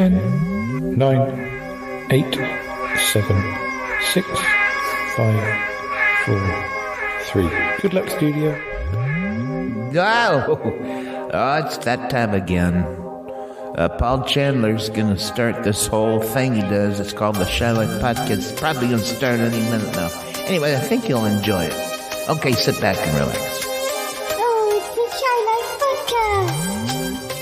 10, 9, 8, 7, 6, 5, 4, 3. Good luck, studio. Oh, it's that time again. Paul Chandler's gonna start this whole thing he does. It's called the Shy Life Podcast. It's probably gonna start any minute now. Anyway, I think you'll enjoy it. Okay, sit back and relax. Oh, it's the Shy Life Podcast.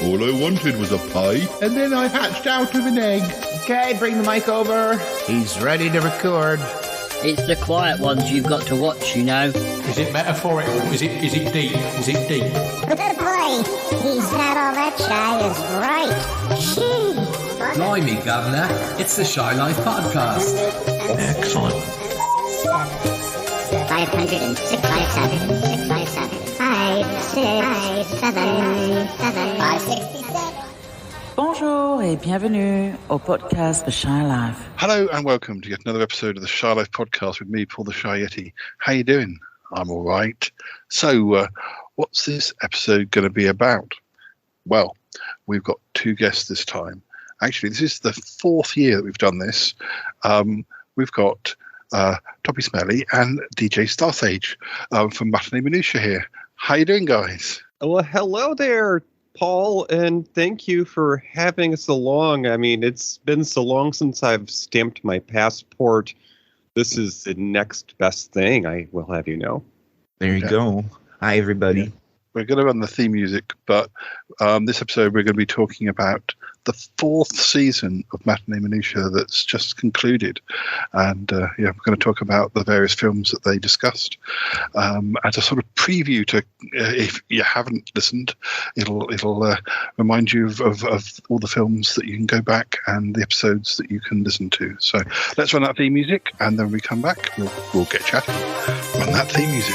All I wanted was a pie, and then I hatched out of an egg. Okay, bring the mic over. He's ready to record. It's the quiet ones you've got to watch, you know. Is it metaphorical? Is it deep? Is it deep? Boy, he's not all that shy, is right. Gee. Blimey, Governor. It's the Shy Life Podcast. Excellent. 506, 567, 567. Bonjour et bienvenue au podcast The Shy Life. Hello and welcome to yet another episode of the Shy Life Podcast with me, Paul the Shy Yeti. How you doing? I'm all right. So, what's this episode going to be about? Well, we've got two guests this time. Actually, this is the fourth year that we've done this. We've got Toppy Smelly and DJ Starsage from Matinee Minutiae here. How you doing, guys? Well, hello there, Paul, and thank you for having us along. I mean, it's been so long since I've stamped my passport. This is the next best thing, I will have you know. There you go. Hi, everybody. Yeah. We're going to run the theme music, but this episode we're going to be talking about the fourth season of Matinee Minutiae that's just concluded. And we're going to talk about the various films that they discussed. As a sort of preview to, if you haven't listened, it'll remind you of all the films that you can go back and the episodes that you can listen to. So let's run that theme music, and then when we come back, we'll get chatting. Run that theme music.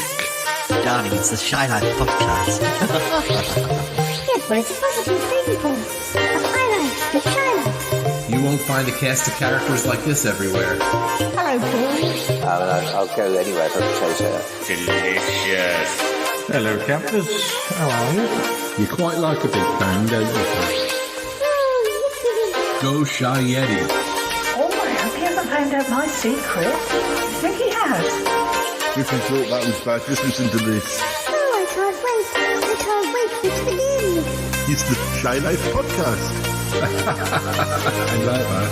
Darling, it's the Shy Life Podcast. Yes, but it's a positive thing, Paul. The highlight, the Shy Life. You won't find a cast of characters like this everywhere. Hello, boy. I'll go anywhere for a potato. Delicious. Hello, campers. How are you? You quite like a big bang, don't you? Go Shy Yeti. Oh, I hope he hasn't found out my secret. I think he has. If you thought that was bad, just listen to this. Oh, I can't wait. I can't wait for it to begin. It's the Shy Life Podcast. I like that.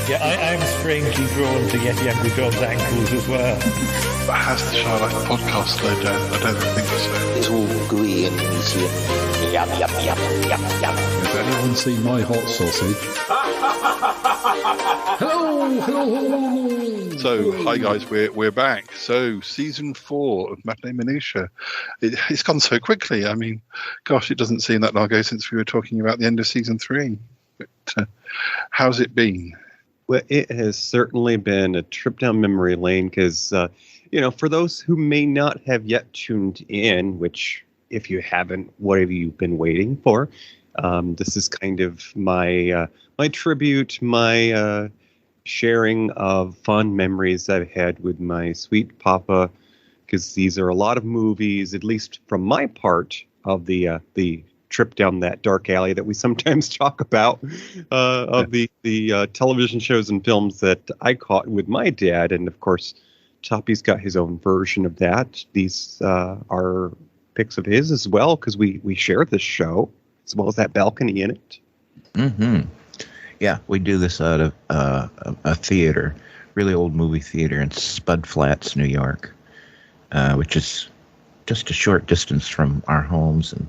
Yeah, I'm strangely drawn to Yeti Angry Dog's ankles as well. But has the Shy Life Podcast slowed down? I don't think so. It's all gooey and meaty and yum. Has anyone seen my hot sausage? Hello. So, hi guys, we're back. So, season 4 of Matinee Minutiae. It's gone so quickly. I mean, gosh, it doesn't seem that long ago since we were talking about the end of season 3. But how's it been? Well, it has certainly been a trip down memory lane because, for those who may not have yet tuned in, which if you haven't, what have you been waiting for? This is kind of my tribute, my sharing of fun memories I've had with my sweet papa, because these are a lot of movies, at least from my part of the trip down that dark alley that we sometimes talk about, of the television shows and films that I caught with my dad. And of course, Toppy's got his own version of that. These are pics of his as well, because we share this show as well as that balcony in it. Mm-hmm. Yeah, we do this out of a theater, really old movie theater in Spud Flats, New York, which is just a short distance from our homes. And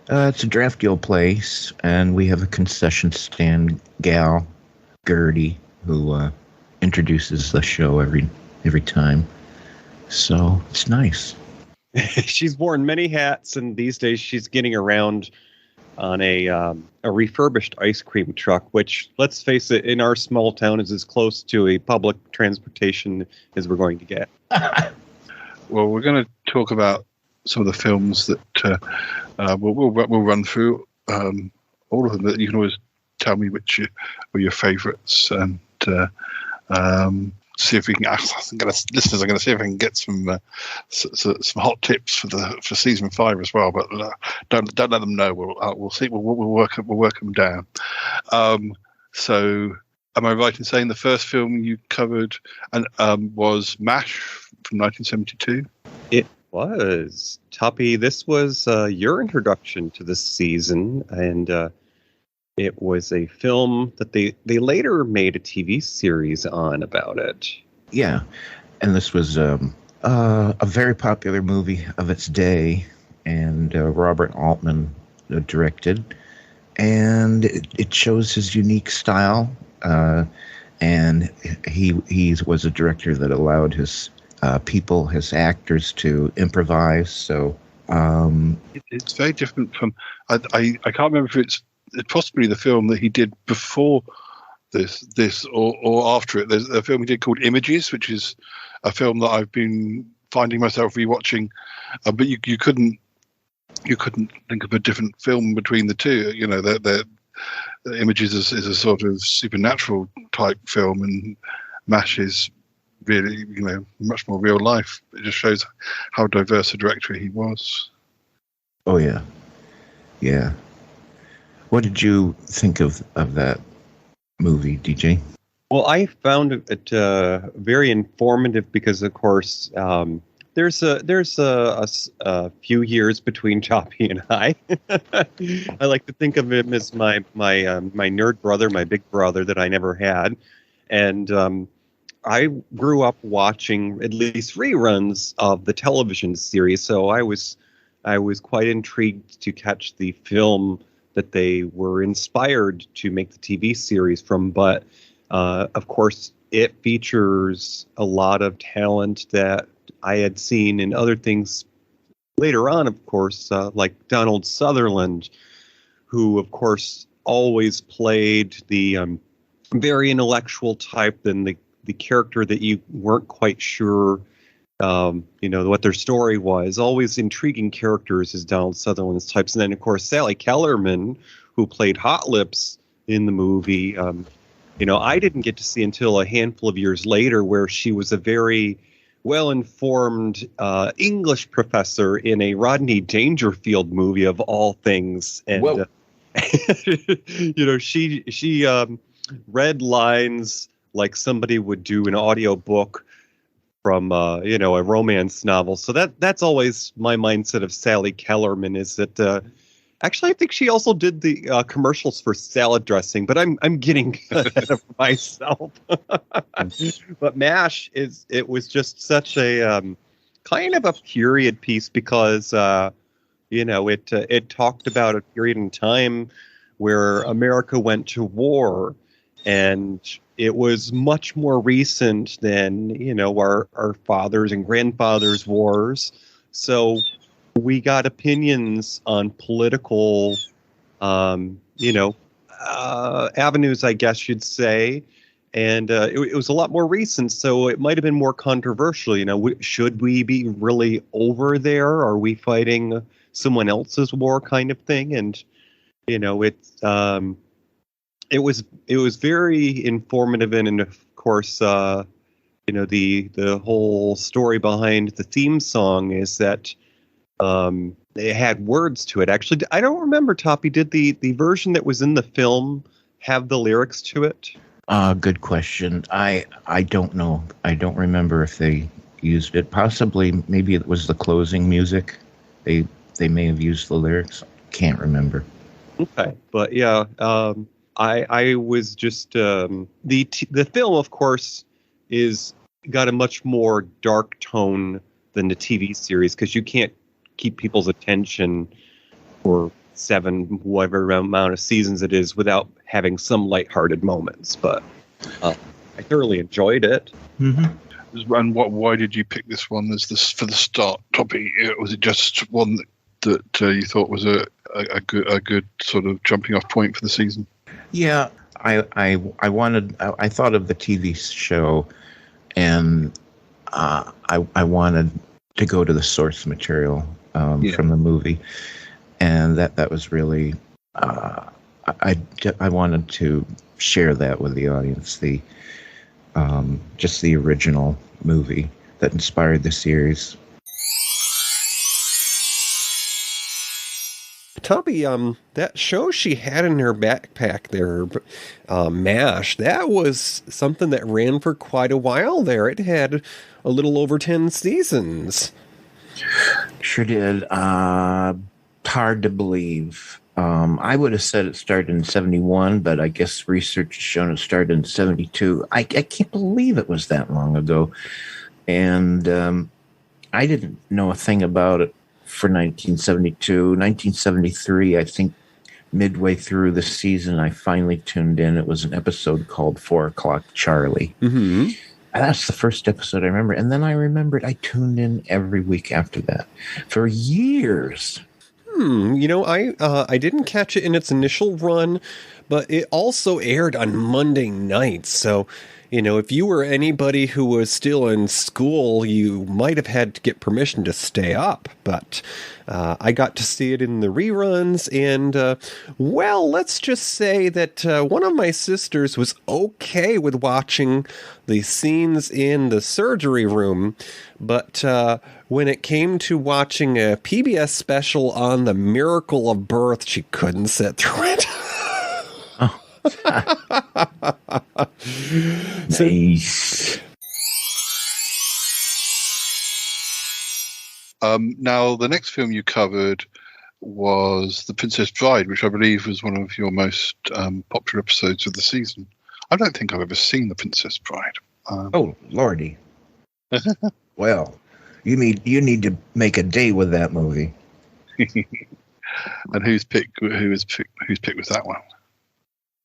it's a drafty old place, and we have a concession stand gal, Gertie, who introduces the show every time. So it's nice. She's worn many hats, and these days she's getting around on a refurbished ice cream truck, which, let's face it, in our small town is as close to a public transportation as we're going to get. Well, we're going to talk about some of the films that we'll run through. All of them. You can always tell me which are your favourites, and see if we can. Listeners are going to see if I can get some hot tips for season 5 as well. But don't let them know. We'll see. We'll work them down. So, am I right in saying the first film you covered was MASH from 1972? It was. Toppy, this was your introduction to this season, and it was a film that they later made a TV series on about it. Yeah, and this was a very popular movie of its day, and Robert Altman directed, and it shows his unique style, and he was a director that allowed his his actors to improvise. So it's very different from. I can't remember if it's possibly the film that he did before this or after it. There's a film he did called Images, which is a film that I've been finding myself rewatching, but you couldn't think of a different film between the two. You know, the Images is a sort of supernatural type film, and MASH is really, much more real life. It just shows how diverse a director he was. Oh yeah. What did you think of that movie, DJ? Well, I found it very informative because, of course, there's a few years between Choppy and I. I like to think of him as my nerd brother, my big brother that I never had, and I grew up watching at least reruns of the television series, so I was quite intrigued to catch the film that they were inspired to make the TV series from. But of course, it features a lot of talent that I had seen in other things later on, of course, like Donald Sutherland, who, of course, always played the very intellectual type and the character that you weren't quite sure what their story was. Always intriguing characters as Donald Sutherland's types. And then, of course, Sally Kellerman, who played Hot Lips in the movie, I didn't get to see until a handful of years later, where she was a very well-informed English professor in a Rodney Dangerfield movie of all things. And, she read lines like somebody would do an audio book from a romance novel. So that's always my mindset of Sally Kellerman, is that actually I think she also did the commercials for salad dressing, but I'm getting ahead of myself. But MASH was just such a kind of a period piece because it talked about a period in time where America went to war, and it was much more recent than, our fathers and grandfathers' wars. So we got opinions on political, avenues, I guess you'd say. And it was a lot more recent, so it might have been more controversial. Should we be really over there? Are we fighting someone else's war, kind of thing? And, it was very informative, and of course, the whole story behind the theme song is that they had words to it. Actually, I don't remember, Toppy, did the version that was in the film have the lyrics to it? Good question. I don't know. I don't remember if they used it. Possibly, maybe it was the closing music. They may have used the lyrics. Can't remember. Okay, but yeah. I was just the film, of course, got a much more dark tone than the TV series, because you can't keep people's attention for 7 whatever amount of seasons it is without having some lighthearted moments. But I thoroughly enjoyed it. Mm-hmm. And why did you pick this one as for the start topic? Was it just one that you thought was a good sort of jumping off point for the season? Yeah, I thought of the TV show, and I wanted to go to the source material from the movie, and that was really I wanted to share that with the audience. just the original movie that inspired the series. Tubby, that show she had in her backpack there, MASH, that was something that ran for quite a while there. It had a little over 10 seasons. Sure did. Hard to believe. I would have said it started in 71, but I guess research has shown it started in 72. I can't believe it was that long ago. And I didn't know a thing about it for 1972. 1973, I think midway through the season, I finally tuned in. It was an episode called 4 O'Clock Charlie. Mm-hmm. That's the first episode I remember. And then I remembered I tuned in every week after that for years. I didn't catch it in its initial run, but it also aired on Monday nights. So, if you were anybody who was still in school, you might have had to get permission to stay up. But I got to see it in the reruns. And, let's just say that one of my sisters was okay with watching the scenes in the surgery room. But when it came to watching a PBS special on the miracle of birth, she couldn't sit through it. Nice. Now, the next film you covered was The Princess Bride, which I believe was one of your most popular episodes of the season. I don't think I've ever seen The Princess Bride. Oh, Lordy. Well, you need to make a day with that movie. And whose pick was that one?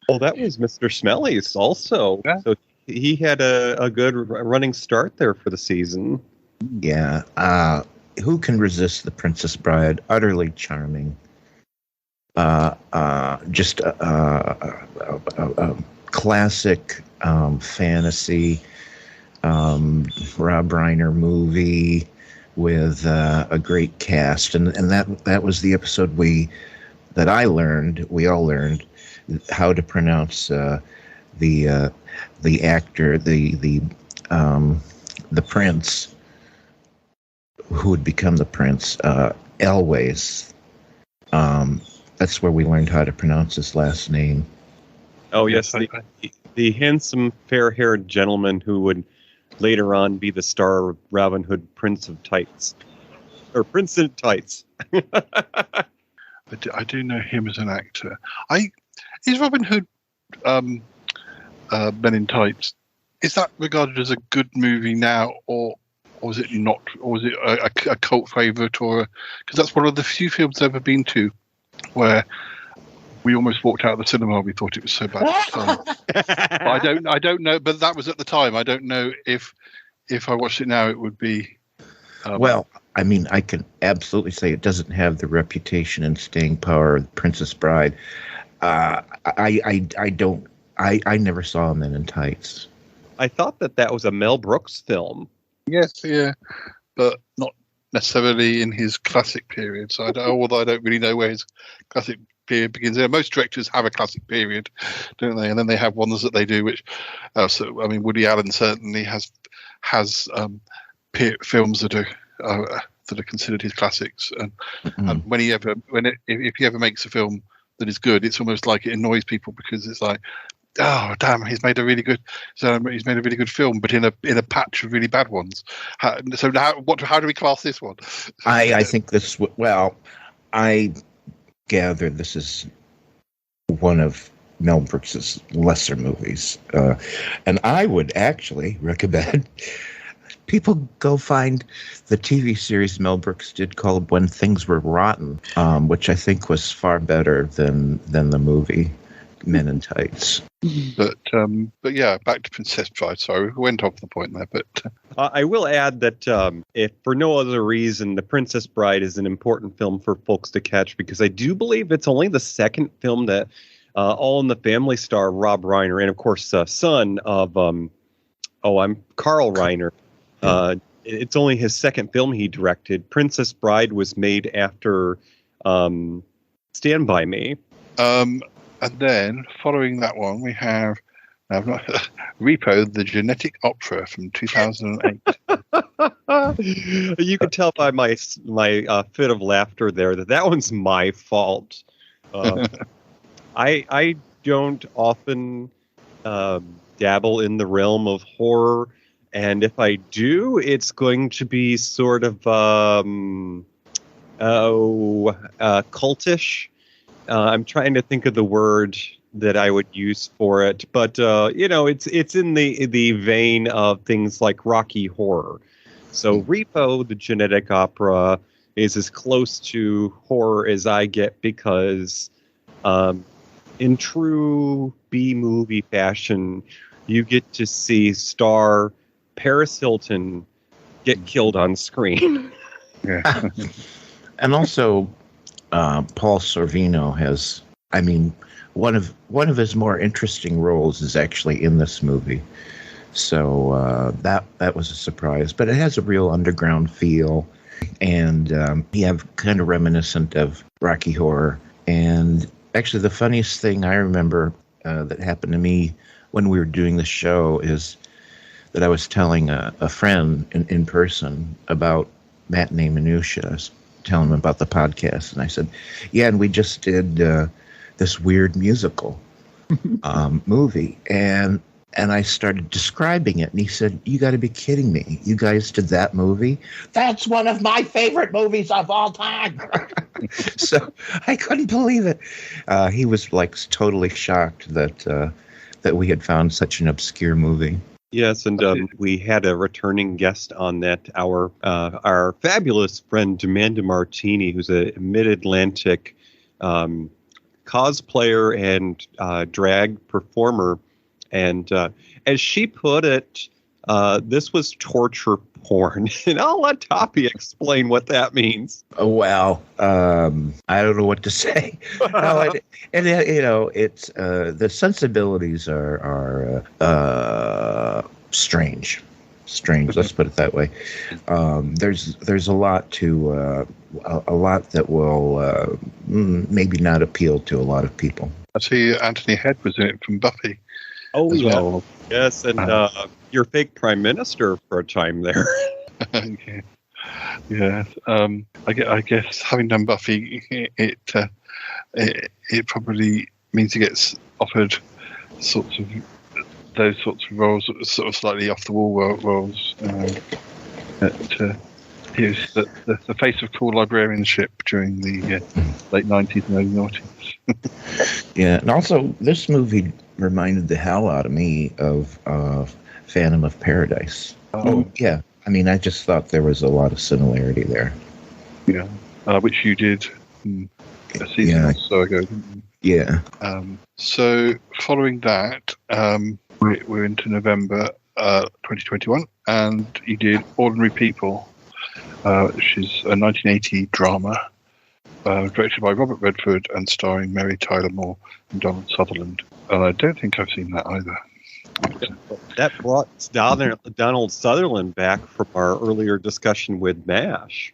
Well, that was Mr. Smelly's also. Yeah. So he had a good running start there for the season. Yeah. Who can resist The Princess Bride? Utterly charming. Just a classic fantasy Rob Reiner movie with a great cast, and that was the episode we all learned how to pronounce the actor, the prince who would become the prince, Elwes. That's where we learned how to pronounce his last name. Oh yes, the handsome, fair-haired gentleman who would later on be the star of Robin Hood, Prince of Tights, or Prince in Tights. I do know him as an actor. Is Robin Hood Men in Tights, is that regarded as a good movie now, or is it not? Or is it a cult favourite? Because that's one of the few films I've ever been to where we almost walked out of the cinema. We thought it was so bad at the time. I don't know, but that was at the time. I don't know if I watched it now, it would be. Well, I mean, I can absolutely say it doesn't have the reputation and staying power of Princess Bride. I never saw Men in Tights. I thought that was a Mel Brooks film. Yes, yeah, but not necessarily in his classic period. So although I don't really know where his classic period begins. Most directors have a classic period, don't they? And then they have ones that they do, which, Woody Allen certainly has films that are considered his classics. And, and if he ever makes a film that is good, it's almost like it annoys people because it's like, oh damn, he's made a really good film, but in a patch of really bad ones. How do we class this one? I think this. Well, I gather this is one of Mel Brooks's lesser movies, and I would actually recommend people go find the TV series Mel Brooks did called When Things Were Rotten, which I think was far better than the movie Men in Tights. But yeah, back to Princess Bride. Sorry, we went off the point there. But I will add that if for no other reason, The Princess Bride is an important film for folks to catch, because I do believe it's only the second film that All in the Family star Rob Reiner, and of course son of Carl Reiner. It's only his second film he directed. Princess Bride was made after Stand By Me. And then, following that one, we have I've not Repo, the genetic opera from 2008. You can tell by my fit of laughter there that one's my fault. I don't often dabble in the realm of horror, and if I do, it's going to be sort of cultish. I'm trying to think of the word that I would use for it, but it's in the vein of things like Rocky Horror. So Repo, the genetic opera, is as close to horror as I get because, in true B-movie fashion, you get to see star Paris Hilton get killed on screen. Yeah. And also, Paul Sorvino has, one of his more interesting roles is actually in this movie. So that was a surprise. But it has a real underground feel, and you have kind of reminiscent of Rocky Horror. And actually, the funniest thing I remember that happened to me when we were doing the show is that I was telling a friend in person about Matinee Minutiae. I was telling him about the podcast, and I said, yeah, and we just did this weird musical movie, and I started describing it, and he said, you got to be kidding me, you guys did that movie? That's one of my favorite movies of all time. So I couldn't believe it. He was like totally shocked that we had found such an obscure movie. Yes, and we had a returning guest on that, our fabulous friend Amanda Matinee, who's a Mid-Atlantic cosplayer and drag performer. And as she put it, this was torture porn. And I'll let Toppy explain what that means. Oh, well, I don't know what to say. No, it's the sensibilities are strange. Let's put it that way. There's a lot that will maybe not appeal to a lot of people. I see Anthony Head was in it from Buffy. Oh, as well. Yes, and your fake prime minister for a time there. Okay. Yeah. I guess having done Buffy, it probably means he gets offered those sorts of roles, sort of slightly off the wall roles. He was the face of cool librarianship during the late 90s and early 90s. Yeah, and also this movie reminded the hell out of me of Phantom of Paradise. Oh, yeah. I just thought there was a lot of similarity there. Yeah, which you did a season or so ago, didn't you? Yeah. So following that, we're into November 2021, and you did Ordinary People, which is a 1980 drama directed by Robert Redford and starring Mary Tyler Moore and Donald Sutherland. And I don't think I've seen that either. That brought Donald Sutherland back from our earlier discussion with MASH.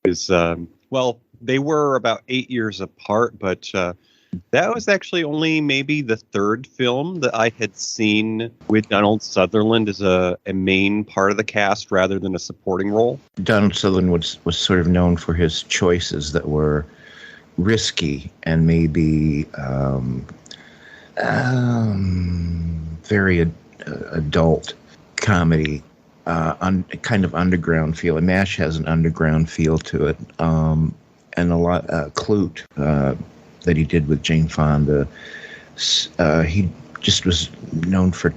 They were about 8 years apart, but that was actually only maybe the third film that I had seen with Donald Sutherland as a main part of the cast rather than a supporting role. Donald Sutherland was sort of known for his choices that were risky and maybe very adult comedy, kind of underground feel. And MASH has an underground feel to it, and a lot Clute that he did with Jane Fonda. He just was known for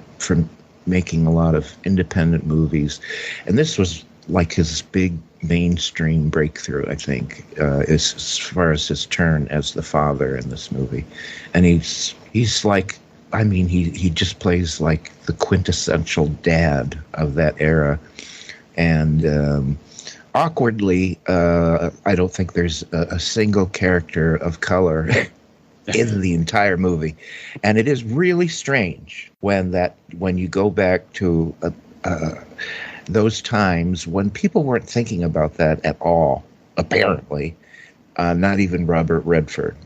making a lot of independent movies, and this was like his big mainstream breakthrough, I think, as far as his turn as the father in this movie. And he's like, he just plays like the quintessential dad of that era. And awkwardly, I don't think there's a single character of color in the entire movie. And it is really strange when you go back to those times when people weren't thinking about that at all, apparently. Not even Robert Redford.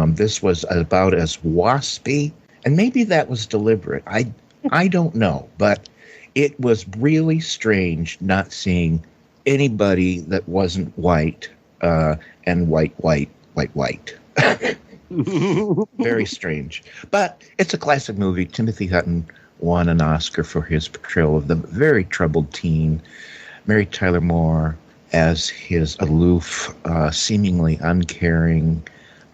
This was about as waspy, and maybe that was deliberate. I don't know, but it was really strange not seeing anybody that wasn't white and white. Very strange. But it's a classic movie. Timothy Hutton won an Oscar for his portrayal of the very troubled teen. Mary Tyler Moore as his aloof, seemingly uncaring,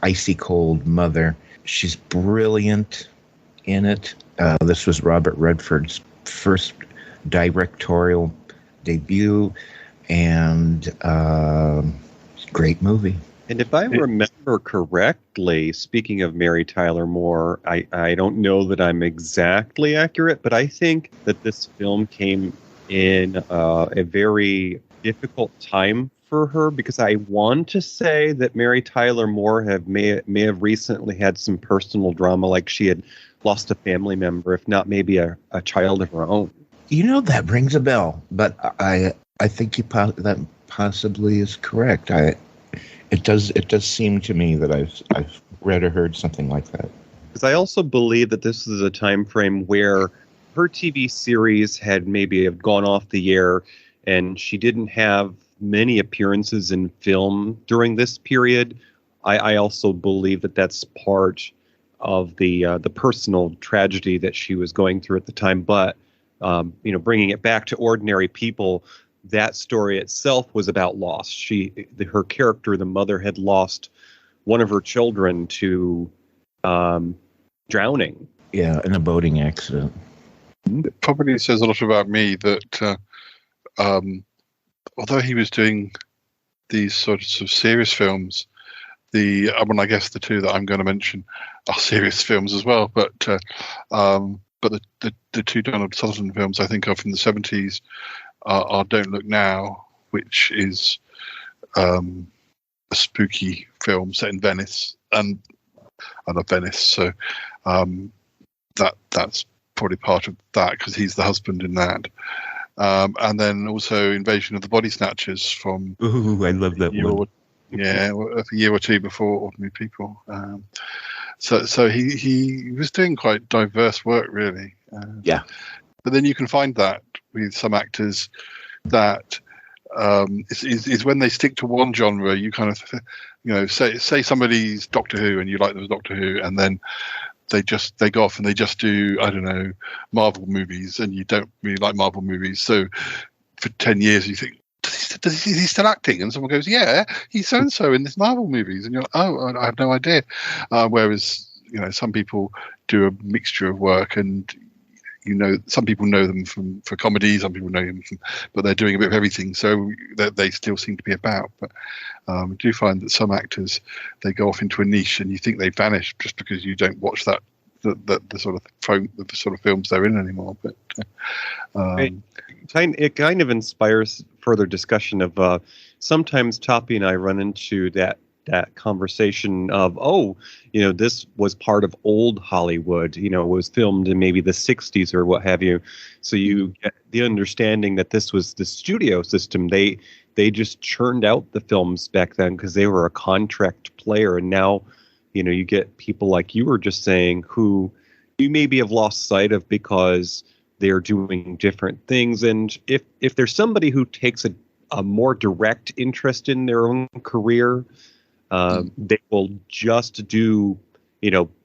icy cold mother. She's brilliant in it. This was Robert Redford's first directorial debut, and great movie. And if I remember correctly, speaking of Mary Tyler Moore, I don't know that I'm exactly accurate, but I think that this film came in a very difficult time for her, because I want to say that Mary Tyler Moore may have recently had some personal drama, like she had lost a family member, if not maybe a child of her own. You know, that rings a bell, but I think that possibly is correct. It does seem to me that I've read or heard something like that. Because I also believe that this is a time frame where her TV series had maybe have gone off the air, and she didn't have many appearances in film during this period. I also believe that that's part of the personal tragedy that she was going through at the time. But bringing it back to Ordinary People, that story itself was about loss. Her character, the mother, had lost one of her children to drowning. Yeah, in a boating accident. It probably says a lot about me that although he was doing these sorts of serious films, I guess the two that I'm going to mention are serious films as well. But the two Donald Sutherland films I think are from the 70s are Don't Look Now, which is a spooky film set in Venice, and I love Venice, so that's probably part of that, because he's the husband in that. And then also Invasion of the Body Snatchers from... Ooh, I love that one. A year or two before Ordinary People. So he was doing quite diverse work, really. Yeah. But then you can find that with some actors that is when they stick to one genre, you kind of, say somebody's Doctor Who and you like them as Doctor Who, and then they go off and they just do, I don't know, Marvel movies, and you don't really like Marvel movies. So for 10 years you think, is he still acting? And someone goes, yeah, he's so-and-so in this Marvel movies. And you're like, oh, I have no idea. Whereas, some people do a mixture of work, and some people know them for comedy, some people know them but they're doing a bit of everything, so they still seem to be about. But I do find that some actors, they go off into a niche and you think they vanish just because you don't watch the sort of films they're in anymore. But it kind of inspires further discussion of sometimes Toppy and I run into that conversation of, this was part of old Hollywood, it was filmed in maybe the 60s or what have you. So you get the understanding that this was the studio system. They just churned out the films back then because they were a contract player. And now, you get people like you were just saying who you maybe have lost sight of because they're doing different things. And if there's somebody who takes a more direct interest in their own career, they will just do,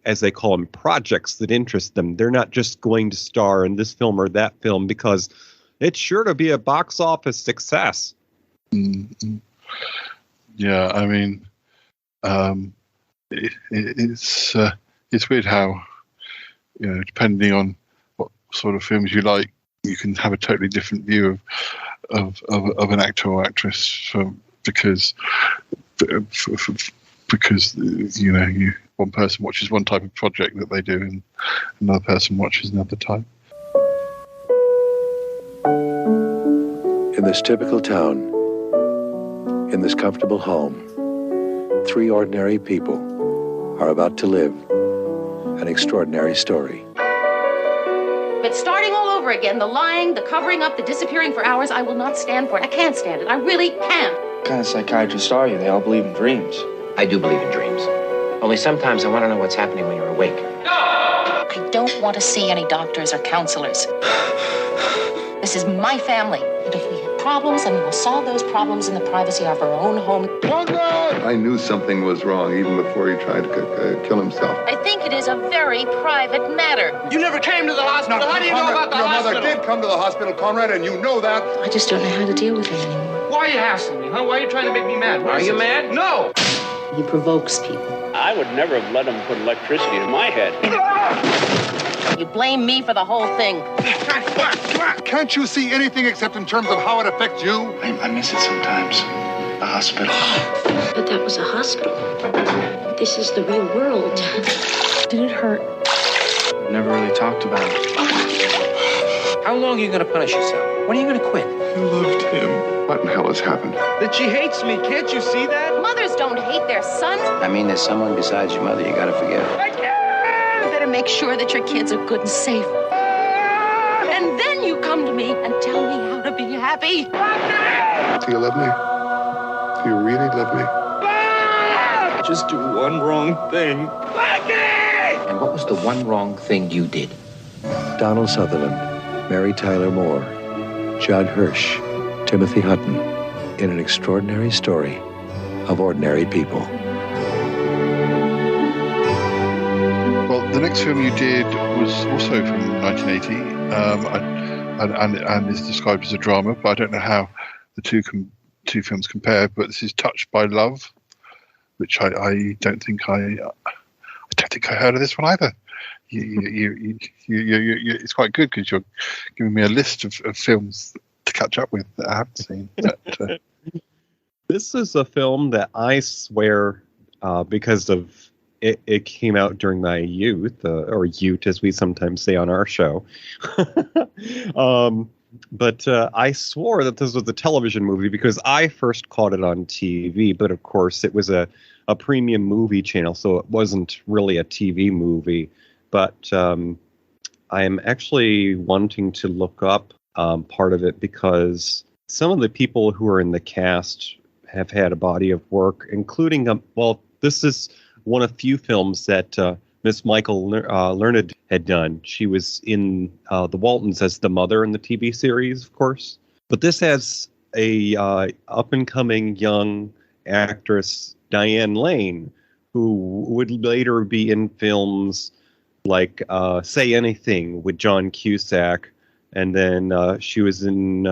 as they call them, projects that interest them. They're not just going to star in this film or that film because it's sure to be a box office success. Mm-hmm. Yeah, I mean, it's weird how, depending on what sort of films you like, you can have a totally different view of an actor or actress because one person watches one type of project that they do and another person watches another type. In this typical town, in this comfortable home, 3 ordinary people are about to live an extraordinary story. But starting all over again, the lying, the covering up, the disappearing for hours, I will not stand for it. I can't stand it. I really can't. What kind of psychiatrists are you? They all believe in dreams. I do believe in dreams. Only sometimes I want to know what's happening when you're awake. I don't don't want to see any doctors or counselors. This is my family. And if we have problems, then we will solve those problems in the privacy of our own home. I knew something was wrong even before he tried to kill himself. I think it is a very private matter. You never came to the hospital. How do you know about the hospital? Your mother did come to the hospital, Conrad, and you know that. I just don't know how to deal with it anymore. Why are you hassling me, huh? Why are you trying to make me mad? Are you mad? No! He provokes people. I would never have let him put electricity in my head. You blame me for the whole thing. Can't you see anything except in terms of how it affects you? I miss it sometimes. The hospital. But that was a hospital. This is the real world. Did it hurt? Never really talked about it. How long are you going to punish yourself? When are you going to quit? I loved him. What in hell has happened? That she hates me. Can't you see that? Mothers don't hate their sons. I mean, there's someone besides your mother you got to forgive. You better make sure that your kids are good and safe. And then you come to me and tell me how to be happy. Do you love me? Do you really love me? Just do one wrong thing. And what was the one wrong thing you did? Donald Sutherland, Mary Tyler Moore, Judd Hirsch, Timothy Hutton, in an extraordinary story of ordinary people. Well, the next film you did was also from 1980, and is described as a drama, but I don't know how the two films compare. But this is Touched by Love, which I don't think I heard of this one either. It's quite good because you're giving me a list of films to catch up with that I haven't seen. But, this is a film that I swear, because of it came out during my youth, or youth as we sometimes say on our show. But I swore that this was a television movie because I first caught it on TV. But of course, it was a premium movie channel, so it wasn't really a TV movie. But I am actually wanting to look up part of it because some of the people who are in the cast have had a body of work, including, this is one of few films that Miss Michael Learned had done. She was in The Waltons as the mother in the TV series, of course. But this has a up-and-coming young actress, Diane Lane, who would later be in films like Say Anything with John Cusack. And then she was in,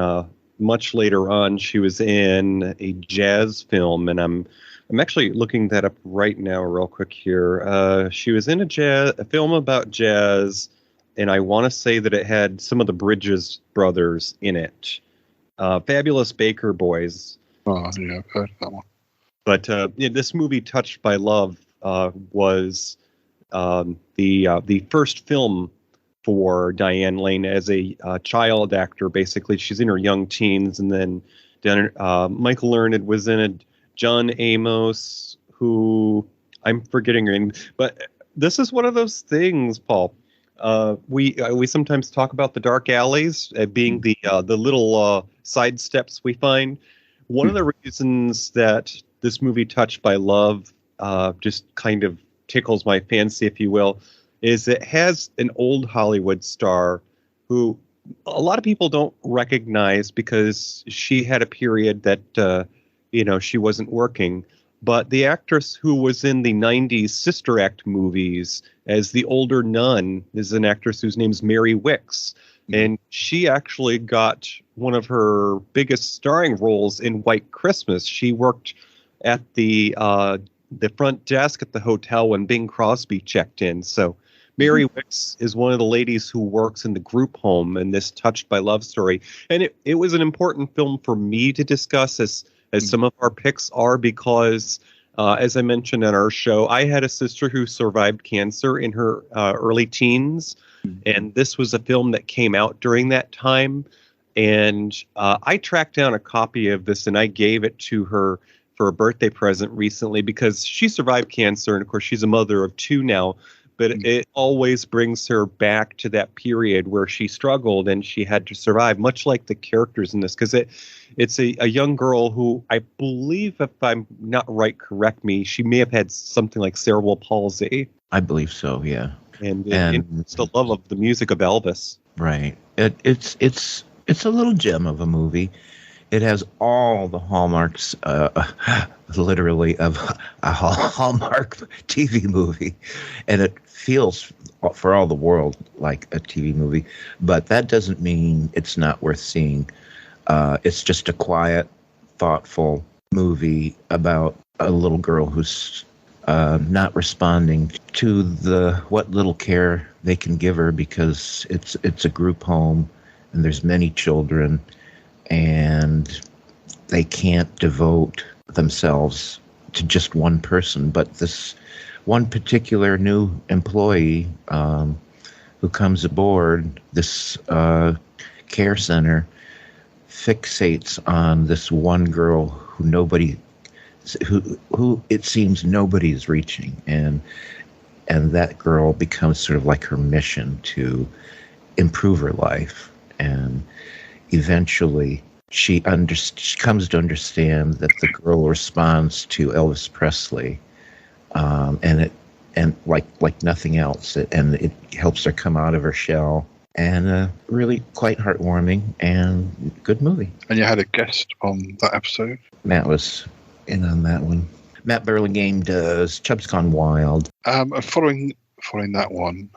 much later on, she was in a jazz film. And I'm actually looking that up right now real quick here. She was in a film about jazz, and I want to say that it had some of the Bridges brothers in it. Fabulous Baker Boys. Oh, yeah, I've heard of that one. But this movie, Touched by Love, was the first film for Diane Lane as a child actor. Basically, she's in her young teens, and then Michael Learned was in it. John Amos, who I'm forgetting her name, but this is one of those things, Paul. We sometimes talk about the dark alleys being the little side steps we find. One of the reasons that this movie, Touched by Love, just kind of tickles my fancy, if you will, is it has an old Hollywood star who a lot of people don't recognize because she had a period that, she wasn't working. But the actress who was in the 90s Sister Act movies as the older nun is an actress whose name's Mary Wicks. And she actually got one of her biggest starring roles in White Christmas. She worked at the front desk at the hotel when Bing Crosby checked in. So Mary Wicks is one of the ladies who works in the group home in this Touched by Love story. And it was an important film for me to discuss as some of our picks are because, as I mentioned on our show, I had a sister who survived cancer in her early teens. And this was a film that came out during that time. And I tracked down a copy of this and I gave it to her for a birthday present recently because she survived cancer. And of course, she's a mother of two now. But it always brings her back to that period where she struggled and she had to survive, much like the characters in this, because it's a young girl who I believe, if I'm not right, correct me, she may have had something like cerebral palsy. I believe so, yeah. And it's the love of the music of Elvis. Right. It's a little gem of a movie. It has all the hallmarks, literally, of a Hallmark TV movie, and it feels, for all the world, like a TV movie. But that doesn't mean it's not worth seeing. It's just a quiet, thoughtful movie about a little girl who's not responding to what little care they can give her, because it's a group home and there's many children, and they can't devote themselves to just one person. But this one particular new employee who comes aboard this care center fixates on this one girl who it seems nobody's reaching, and that girl becomes sort of like her mission to improve her life. And eventually she comes to understand that the girl responds to Elvis Presley, and like nothing else, and it helps her come out of her shell. And really quite heartwarming and good movie. And you had a guest on that episode? Matt was in on that one. Matt Burlingame does Chubb's Gone Wild. Following that one,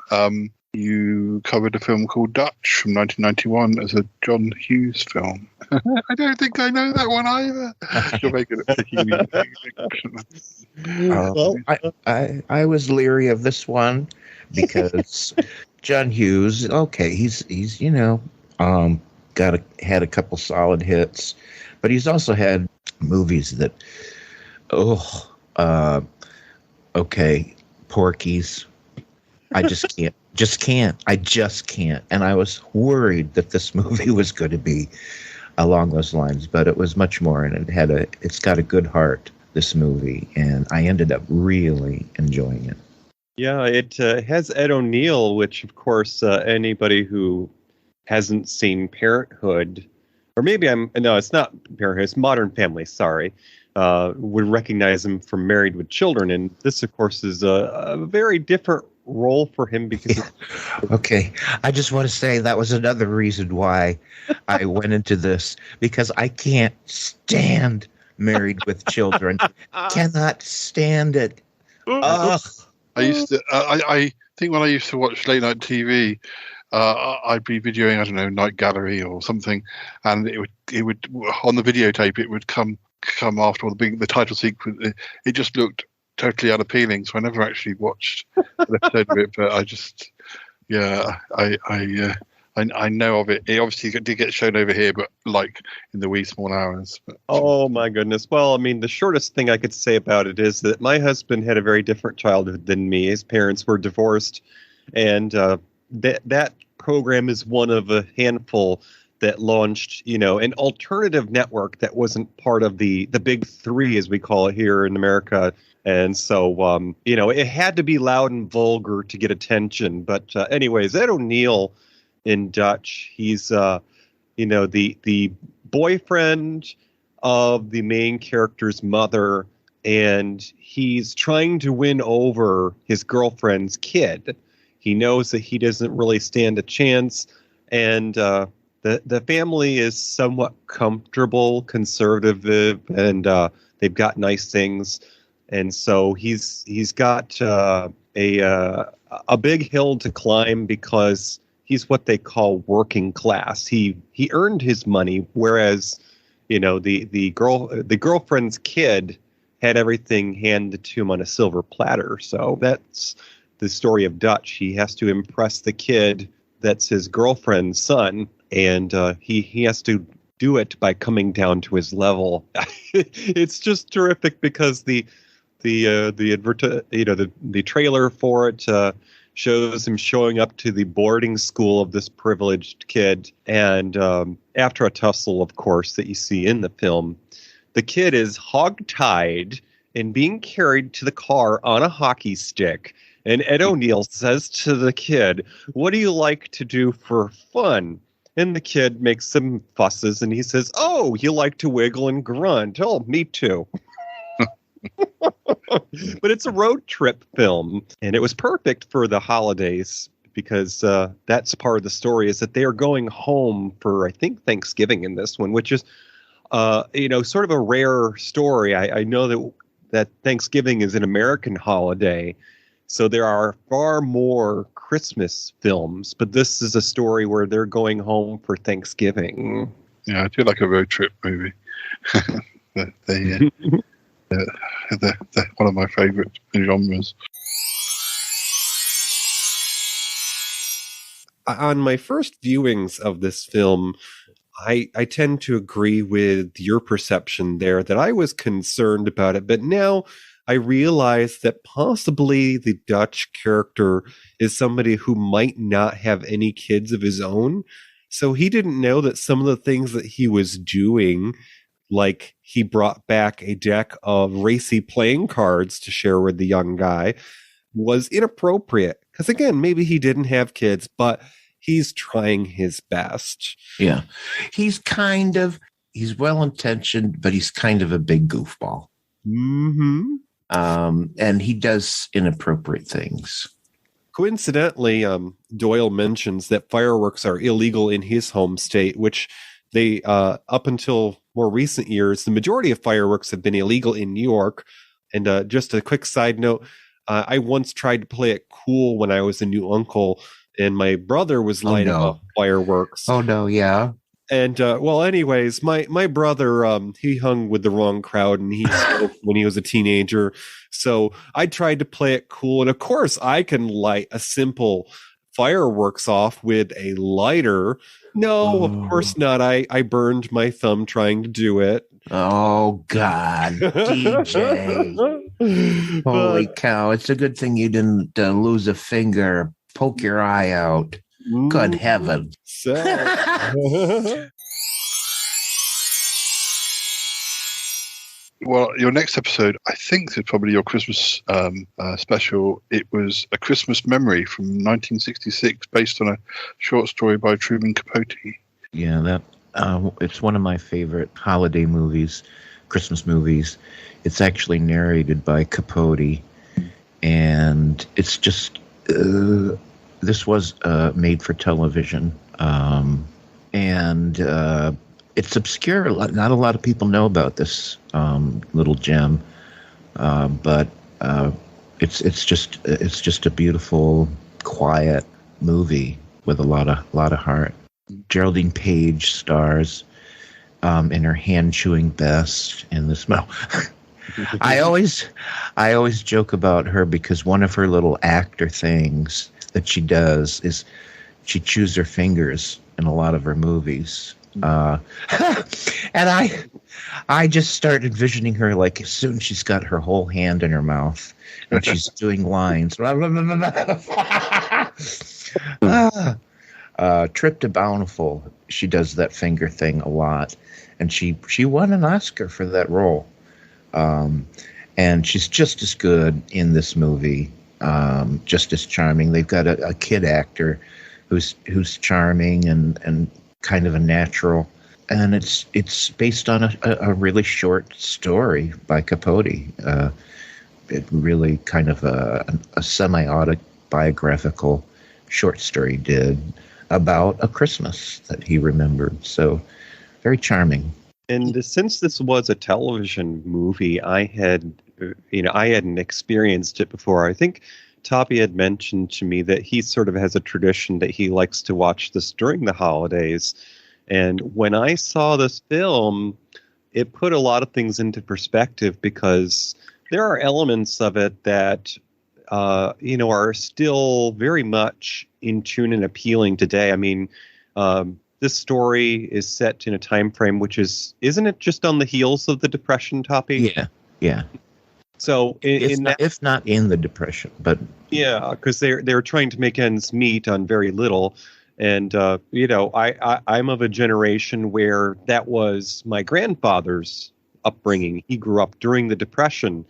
you covered a film called Dutch from 1991 as a John Hughes film. I don't think I know that one either. You're making it Well, I was leery of this one because John Hughes, okay, he's had a couple solid hits, but he's also had movies that, Porky's. I just can't. I just can't. And I was worried that this movie was going to be along those lines, but it was much more, and it's got a good heart, this movie, and I ended up really enjoying it. Yeah, it has Ed O'Neill, which, of course, anybody who hasn't seen Parenthood, or maybe it's not Parenthood, it's Modern Family, sorry, would recognize him from Married with Children. And this, of course, is a very different role for him because... Okay, I just want to say that was another reason why I went into this, because I can't stand Married with Children. Cannot stand it. Ugh. I used to. I think when I used to watch late night TV, I'd be videoing, I don't know, Night Gallery or something, and it would on the videotape it would come after the title sequence. It just looked totally unappealing, so I never actually watched an episode of it. But I just, I know of it. It obviously did get shown over here, but like in the wee small hours. But. Oh my goodness! Well, I mean, the shortest thing I could say about it is that my husband had a very different childhood than me. His parents were divorced, and that program is one of a handful that launched, an alternative network that wasn't part of the big three, as we call it here in America. And so, it had to be loud and vulgar to get attention. But anyways, Ed O'Neill in Dutch, he's, the boyfriend of the main character's mother, and he's trying to win over his girlfriend's kid. He knows that he doesn't really stand a chance, and the family is somewhat comfortable, conservative, and they've got nice things. And so he's got a big hill to climb because he's what they call working class. He earned his money, whereas the girlfriend's kid had everything handed to him on a silver platter. So that's the story of Dutch. He has to impress the kid that's his girlfriend's son, and he has to do it by coming down to his level. It's just terrific because the trailer for it shows him showing up to the boarding school of this privileged kid, and after a tussle, of course, that you see in the film, the kid is hog-tied and being carried to the car on a hockey stick. And Ed O'Neill says to the kid, "What do you like to do for fun?" And the kid makes some fusses, and he says, "Oh, you like to wiggle and grunt. Oh, me too." But it's a road trip film, and it was perfect for the holidays because that's part of the story is that they are going home for, I think, Thanksgiving in this one, which is, sort of a rare story. I know that Thanksgiving is an American holiday, so there are far more Christmas films, but this is a story where they're going home for Thanksgiving. Yeah, I do like a road trip movie. They're one of my favorite genres. On my first viewings of this film, I tend to agree with your perception there that I was concerned about it, but now I realize that possibly the Dutch character is somebody who might not have any kids of his own. So he didn't know that some of the things that he was doing, like he brought back a deck of racy playing cards to share with the young guy, was inappropriate. Because again, maybe he didn't have kids, but he's trying his best. Yeah. He's well-intentioned, but he's kind of a big goofball. Mm-hmm. And he does inappropriate things. Coincidentally, Doyle mentions that fireworks are illegal in his home state, which they, up until more recent years, the majority of fireworks have been illegal in New York. And just a quick side note, I once tried to play it cool when I was a new uncle, and my brother was lighting up fireworks. Oh, no, yeah. And, anyways, my brother, he hung with the wrong crowd, and he smoked when he was a teenager. So I tried to play it cool. And, of course, I can light a simple fireworks off with a lighter. No, of course not. I burned my thumb trying to do it. Oh, God, DJ. Holy cow. It's a good thing you didn't lose a finger, poke your eye out. Good heaven. So. Well, your next episode, I think, is probably your Christmas special. It was A Christmas Memory from 1966, based on a short story by Truman Capote. Yeah, that it's one of my favorite holiday movies, Christmas movies. It's actually narrated by Capote, and it's just this was made for television, and it's obscure. Not a lot of people know about this little gem, but it's just a beautiful, quiet movie with a lot of heart. Geraldine Page stars in her hand-chewing best in this movie. I always joke about her because one of her little actor things that she does is she chews her fingers in a lot of her movies. And I just start envisioning her like as soon as she's got her whole hand in her mouth and she's doing lines. Trip to Bountiful, she does that finger thing a lot, and she won an Oscar for that role. And she's just as good in this movie, just as charming. They've got a kid actor who's charming and kind of a natural, and it's based on a really short story by Capote. It really kind of a semi-autobiographical short story did about a Christmas that he remembered. So very charming. And since this was a television movie, I hadn't experienced it before. I think Toppy had mentioned to me that he sort of has a tradition that he likes to watch this during the holidays. And when I saw this film, it put a lot of things into perspective because there are elements of it that, are still very much in tune and appealing today. I mean, this story is set in a time frame which isn't it just on the heels of the Depression, Toppy? Yeah. So if not in the Depression, but yeah, because they're trying to make ends meet on very little, and I'm of a generation where that was my grandfather's upbringing. He grew up during the Depression,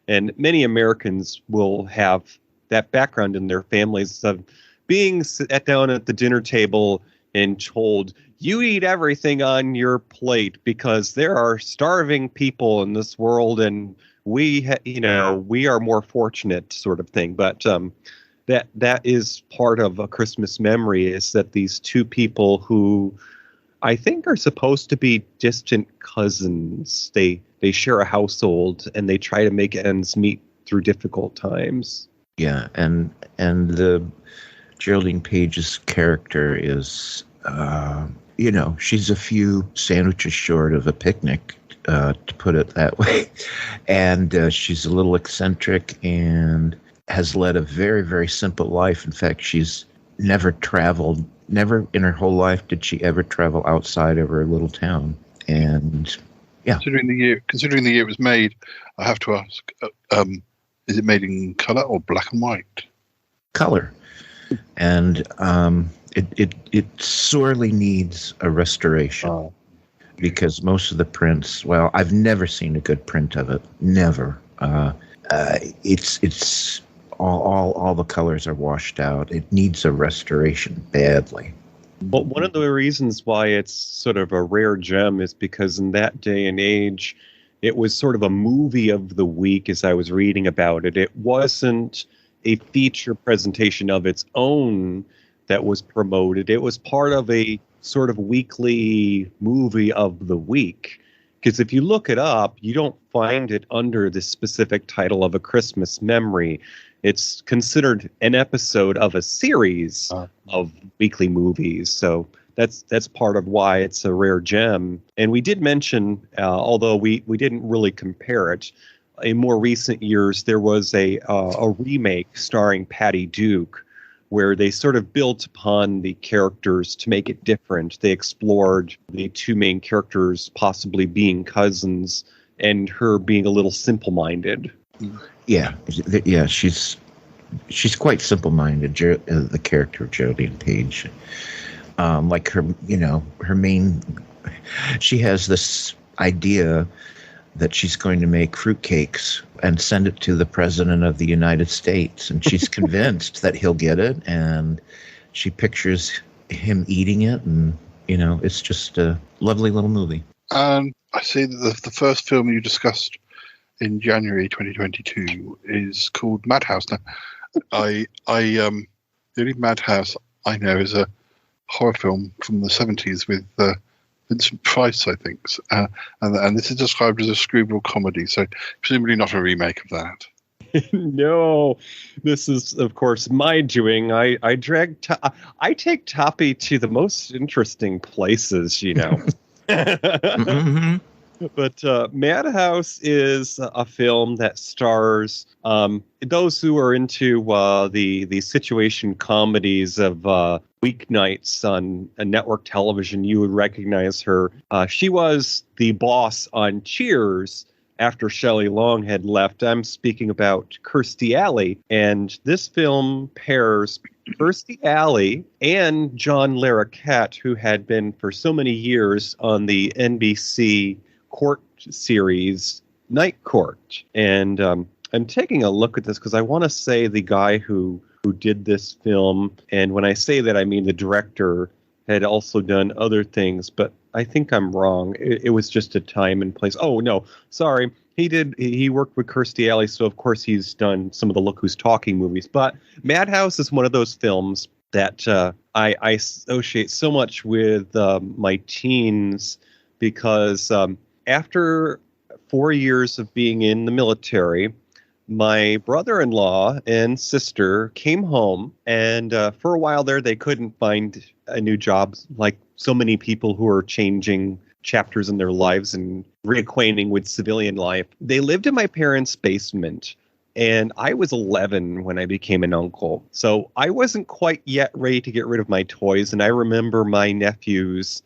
and many Americans will have that background in their families of being sat down at the dinner table and told, you eat everything on your plate because there are starving people in this world and we are more fortunate, sort of thing. But that is part of A Christmas Memory, is that these two people who I think are supposed to be distant cousins, they share a household and they try to make ends meet through difficult times. Yeah, and the Geraldine Page's character is, she's a few sandwiches short of a picnic, to put it that way. And she's a little eccentric and has led a very, very simple life. In fact, she's never traveled. Never in her whole life did she ever travel outside of her little town. And yeah. Considering the year it was made, I have to ask, is it made in color or black and white? Color. And it sorely needs a restoration, because most of the prints, well, I've never seen a good print of it. Never. It's all the colors are washed out. It needs a restoration badly. But one of the reasons why it's sort of a rare gem is because in that day and age, it was sort of a movie of the week as I was reading about it. It wasn't a feature presentation of its own that was promoted. It was part of a sort of weekly movie of the week. Because if you look it up, you don't find it under the specific title of A Christmas Memory. It's considered an episode of a series of weekly movies. So that's part of why it's a rare gem. And we did mention, although we didn't really compare it, in more recent years, there was a remake starring Patty Duke, where they sort of built upon the characters to make it different. They explored the two main characters possibly being cousins and her being a little simple-minded. Yeah, she's quite simple-minded, the character of Geraldine Page. Like her main, she has this idea that she's going to make fruitcakes and send it to the President of the United States. And she's convinced that he'll get it. And she pictures him eating it. And, it's just a lovely little movie. I see that the first film you discussed in January 2022 is called Madhouse. Now, the only Madhouse I know is a horror film from the 70s with Vincent Price, I think, and this is described as a screwball comedy, so presumably not a remake of that. No, this is, of course, my doing. I take Toppy to the most interesting places, Mm-hmm. But Madhouse is a film that stars those who are into the situation comedies of weeknights on a network television. You would recognize her. She was the boss on Cheers after Shelley Long had left. I'm speaking about Kirstie Alley, and this film pairs Kirstie Alley and John Larroquette, who had been for so many years on the NBC court series Night Court. And I'm taking a look at this because I want to say the guy who did this film, and when I say that I mean the director, had also done other things, but I think I'm wrong. It was just a time and place. Oh no, sorry. He worked with Kirstie Alley, so of course he's done some of the Look Who's Talking movies. But Madhouse is one of those films that I associate so much with my teens, because after 4 years of being in the military, my brother-in-law and sister came home, and for a while there, they couldn't find a new job, like so many people who are changing chapters in their lives and reacquainting with civilian life. They lived in my parents' basement, and I was 11 when I became an uncle. So I wasn't quite yet ready to get rid of my toys, and I remember my nephews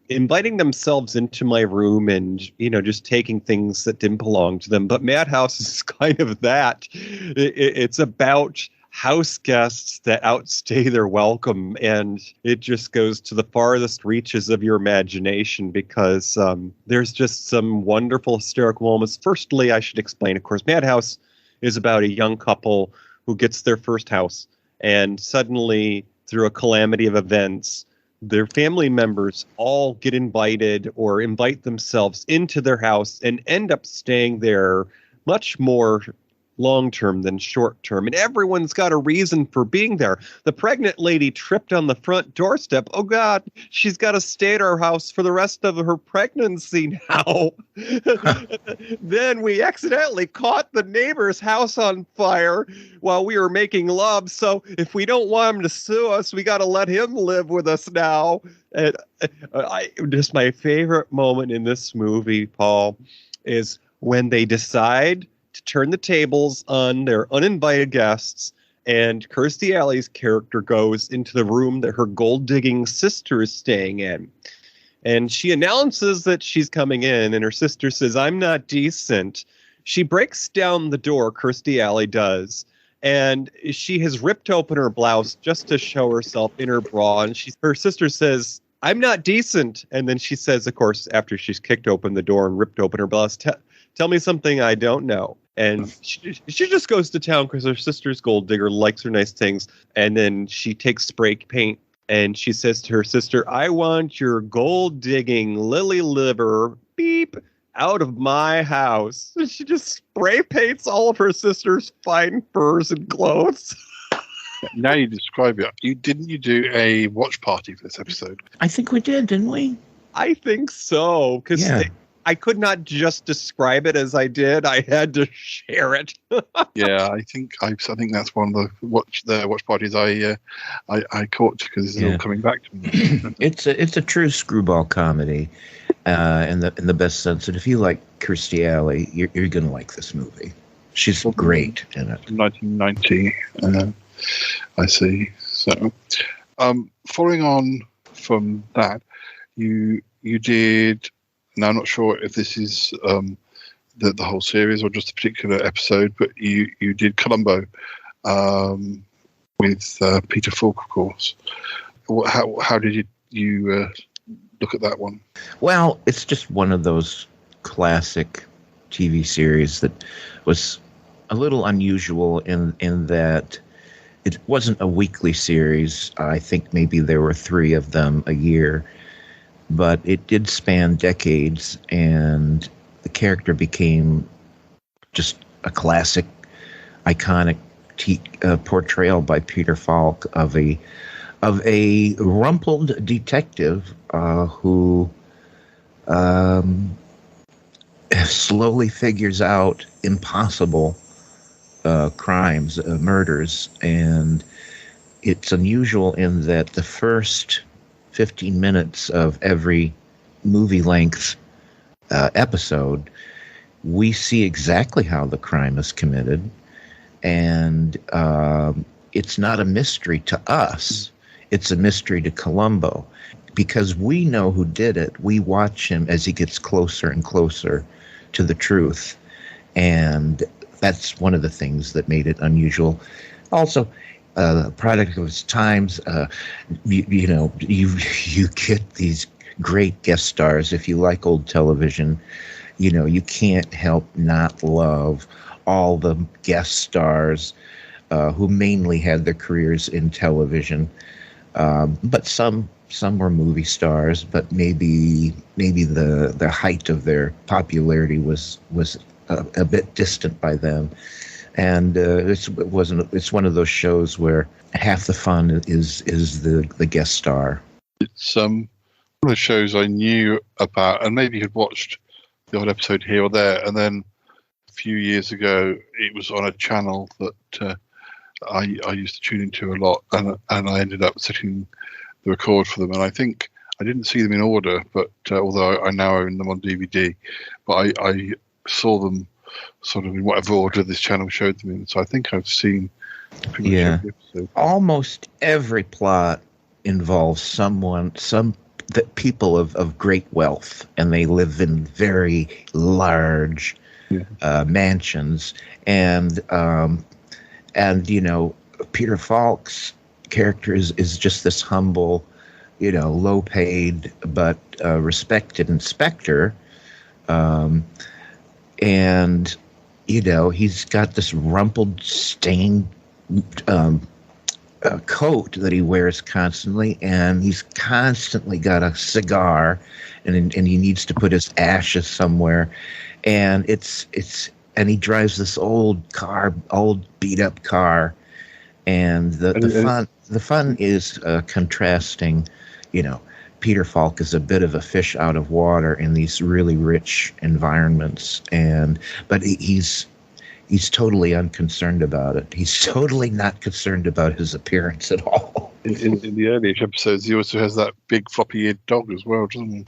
inviting themselves into my room and, just taking things that didn't belong to them. But Madhouse is kind of that. It's about house guests that outstay their welcome, and it just goes to the farthest reaches of your imagination, because there's just some wonderful hysterical moments. Firstly, I should explain, of course, Madhouse is about a young couple who gets their first house, and suddenly, through a calamity of events, their family members all get invited or invite themselves into their house and end up staying there much more long-term than short-term. And everyone's got a reason for being there. The pregnant lady tripped on the front doorstep. Oh, God, she's got to stay at our house for the rest of her pregnancy now. Then we accidentally caught the neighbor's house on fire while we were making love. So if we don't want him to sue us, we got to let him live with us now. And just my favorite moment in this movie, Paul, is when they decide to turn the tables on their uninvited guests, and Kirstie Alley's character goes into the room that her gold-digging sister is staying in. And she announces that she's coming in, and her sister says, "I'm not decent." She breaks down the door, Kirstie Alley does, and she has ripped open her blouse just to show herself in her bra, and her sister says, "I'm not decent." And then she says, of course, after she's kicked open the door and ripped open her blouse, "Tell me something I don't know." And she just goes to town because her sister's gold digger, likes her nice things. And then she takes spray paint and she says to her sister, "I want your gold digging lily liver, beep, out of my house." And she just spray paints all of her sister's fine furs and clothes. Now you describe it. Didn't you do a watch party for this episode? I think we did, didn't we? I think so, because I could not just describe it as I did. I had to share it. Yeah, I think that's one of the watch parties I caught because it's all coming back to me. It's a true screwball comedy, in the best sense. And if you like Kirstie Alley, you're going to like this movie. She's great in it. 1990. I see. So, following on from that, you did. Now, I'm not sure if this is the whole series or just a particular episode, but you did Columbo with Peter Falk, of course. How did you look at that one? Well, it's just one of those classic TV series that was a little unusual in that it wasn't a weekly series. I think maybe there were 3 of them a year. But it did span decades, and the character became just a classic, iconic portrayal by Peter Falk of a rumpled detective who slowly figures out impossible crimes, murders, and it's unusual in that the first 15 minutes of every movie-length episode, we see exactly how the crime is committed, and it's not a mystery to us. It's a mystery to Columbo. Because we know who did it, we watch him as he gets closer and closer to the truth, and that's one of the things that made it unusual. Also, product of its times, you get these great guest stars. If you like old television, you can't help not love all the guest stars who mainly had their careers in television, but some were movie stars. But maybe the height of their popularity was a bit distant by then. And it's one of those shows where half the fun is the guest star. It's one of the shows I knew about, and maybe had watched the odd episode here or there. And then a few years ago, it was on a channel that I used to tune into a lot, and I ended up setting the record for them. And I think I didn't see them in order, but although I now own them on DVD, but I saw them sort of in whatever order this channel showed them in. So I think I've seen pretty much every episode. Almost every plot involves people of great wealth, and they live in very large mansions. And Peter Falk's character is just this humble, low paid but respected inspector. And, he's got this rumpled, stained coat that he wears constantly, and he's constantly got a cigar, and he needs to put his ashes somewhere, and and he drives this old beat up car, and the fun is contrasting, Peter Falk is a bit of a fish out of water in these really rich environments, but he's totally unconcerned about it. He's totally not concerned about his appearance at all. In the earlier episodes, he also has that big floppy-eared dog as well, doesn't he?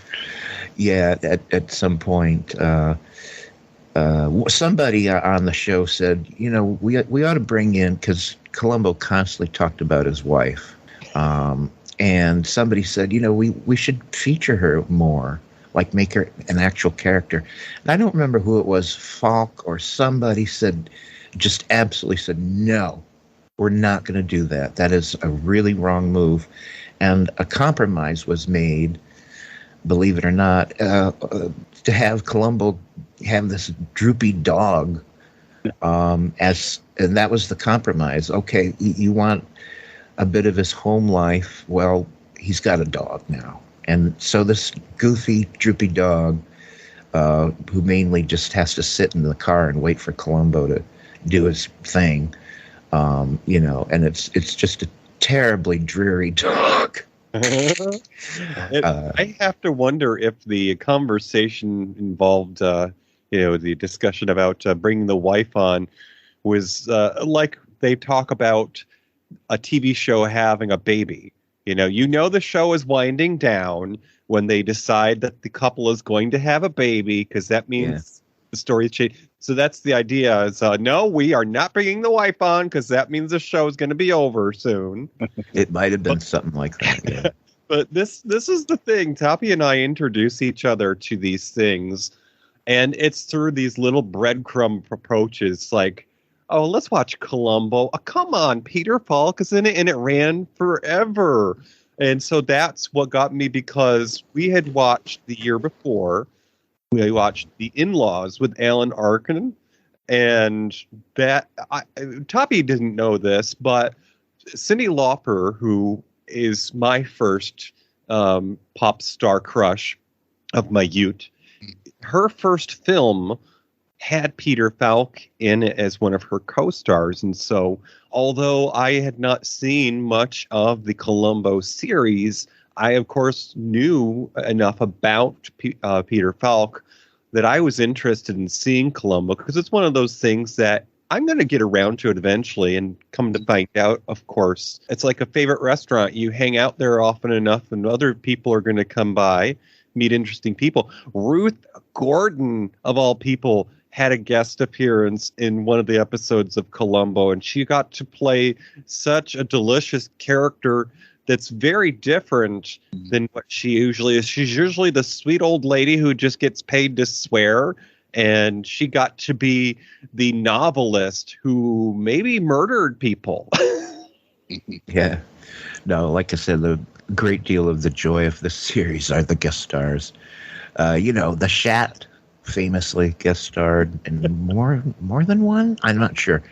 Yeah, at some point, somebody on the show said, we ought to bring in, because Columbo constantly talked about his wife, and somebody said, we should feature her more, like make her an actual character. And I don't remember who it was, Falk or somebody just absolutely said, no, we're not going to do that. That is a really wrong move. And a compromise was made, believe it or not, to have Columbo have this droopy dog and that was the compromise. Okay, you want a bit of his home life. Well, he's got a dog now. And so this goofy, droopy dog, who mainly just has to sit in the car and wait for Columbo to do his thing, and it's just a terribly dreary dog. I have to wonder if the conversation involved, the discussion about bringing the wife on was like they talk about a TV show having a baby. The show is winding down when they decide that the couple is going to have a baby, because that means the story change. So that's the idea. Is no, we are not bringing the wife on because that means the show is going to be over soon. It might have been something like that. Yeah. But this is the thing. Toppy and I introduce each other to these things, and it's through these little breadcrumb approaches, like, oh, let's watch Columbo. Oh, come on, Peter Falk is in it, and it ran forever. And so that's what got me, because we had watched the year before, we watched The In-Laws with Alan Arkin, and Toppy didn't know this, but Cyndi Lauper, who is my first pop star crush of my youth, her first film had Peter Falk in it as one of her co-stars. And so, although I had not seen much of the Columbo series, I, of course, knew enough about Peter Falk that I was interested in seeing Columbo, because it's one of those things that I'm going to get around to it eventually. And come to find out, of course, it's like a favorite restaurant. You hang out there often enough and other people are going to come by, meet interesting people. Ruth Gordon, of all people, had a guest appearance in one of the episodes of Columbo, and she got to play such a delicious character that's very different than what she usually is. She's usually the sweet old lady who just gets paid to swear, and she got to be the novelist who maybe murdered people. Yeah. No, like I said, the great deal of the joy of this series are the guest stars. The Shat famously guest starred in more than one. I'm not sure,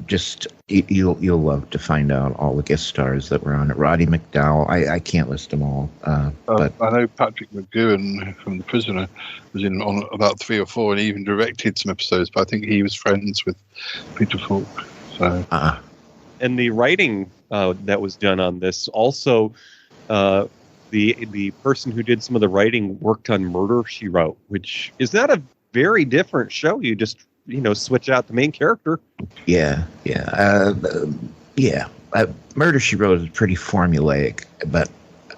just you'll love to find out all the guest stars that were on it. Roddy McDowall, I can't list them all, but I know Patrick McGowan from The Prisoner was on about 3 or 4, and he even directed some episodes. But I think he was friends with Peter Falk. So, and the writing that was done on this also. The person who did some of the writing worked on Murder, She Wrote, which is not a very different show. You just, switch out the main character. Yeah. Murder, She Wrote is pretty formulaic, but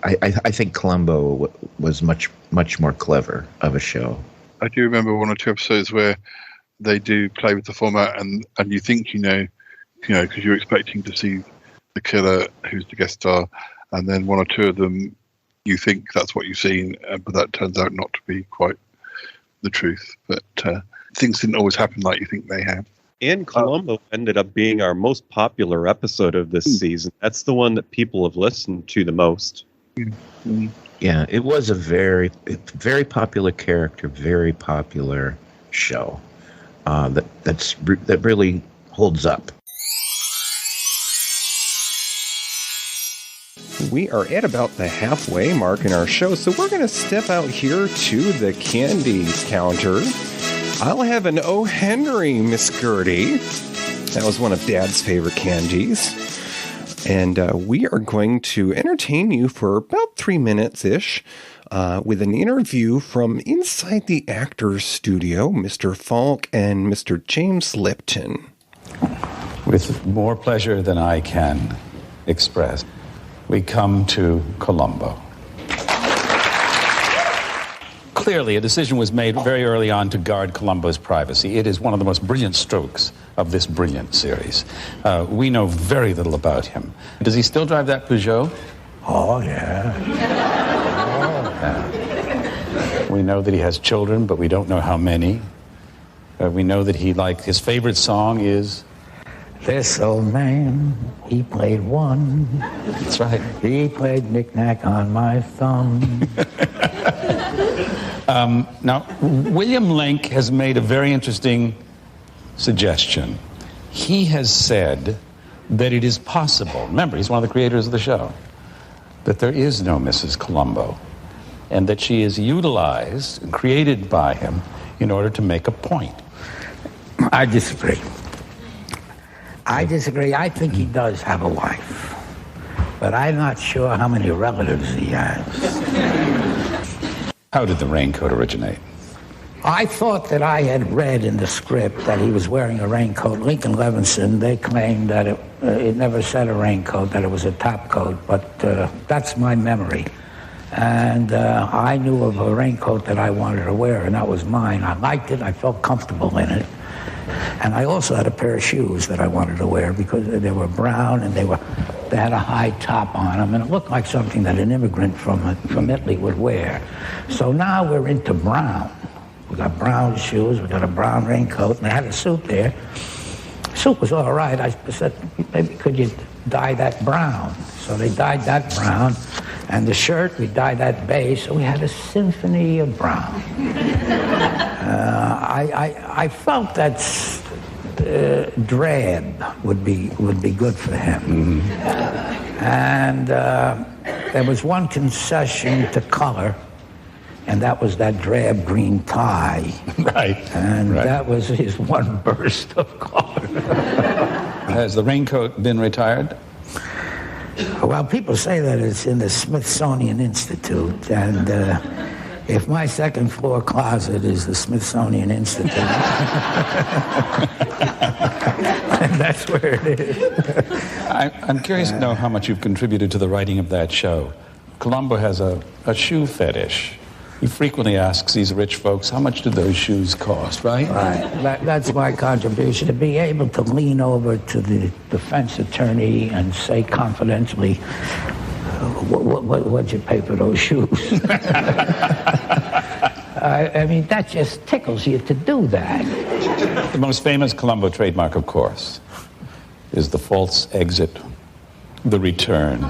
I think Columbo was much, much more clever of a show. I do remember 1 or 2 episodes where they do play with the format, and you think because you're expecting to see the killer who's the guest star, and then 1 or 2 of them, you think that's what you've seen, but that turns out not to be quite the truth. But things didn't always happen like you think they have. And Columbo ended up being our most popular episode of this season. That's the one that people have listened to the most. Mm-hmm. Yeah, it was a very, very popular character, very popular show that really holds up. We are at about the halfway mark in our show, so we're going to step out here to the candies counter. I'll have an O. Henry, Miss Gertie. That was one of Dad's favorite candies. And we are going to entertain you for about 3 minutes-ish with an interview from inside the actor's studio, Mr. Falk and Mr. James Lipton. With more pleasure than I can express, we come to Columbo. Clearly, a decision was made very early on to guard Columbo's privacy. It is one of the most brilliant strokes of this brilliant series. We know very little about him. Does he still drive that Peugeot? Oh, yeah. We know that he has children, but we don't know how many. We know that his favorite song is... This old man, he played one. That's right. He played knick-knack on my thumb. Now, William Link has made a very interesting suggestion. He has said that it is possible, remember, he's one of the creators of the show, that there is no Mrs. Columbo, and that she is utilized and created by him in order to make a point. I disagree. I think he does have a wife, but I'm not sure how many relatives he has. How did the raincoat originate? I thought that I had read in the script that he was wearing a raincoat. Lincoln Levinson, they claimed that it never said a raincoat, that it was a top coat, but that's my memory. And I knew of a raincoat that I wanted to wear, and that was mine. I liked it. I felt comfortable in it. And I also had a pair of shoes that I wanted to wear because they were brown and they had a high top on them, and it looked like something that an immigrant from Italy would wear. So now we're into brown. We got brown shoes, we got a brown raincoat, and I had a suit there. The suit was all right. I said, maybe could you dye that brown? So they dyed that brown, and the shirt, we dyed that beige, so we had a symphony of brown. I felt that drab would be good for him. Mm-hmm. And there was one concession to color, and that was that drab green tie. Right. And that was his one burst of color. Has the raincoat been retired? Well, people say that it's in the Smithsonian Institute, and if my second floor closet is the Smithsonian Institute, that's where it is. I'm curious to know how much you've contributed to the writing of that show. Columbo has a shoe fetish. He frequently asks these rich folks, how much do those shoes cost, right? Right. That's my contribution, to be able to lean over to the defense attorney and say confidentially, what'd you pay for those shoes? I mean, that just tickles you to do that. The most famous Columbo trademark, of course, is the false exit, the return,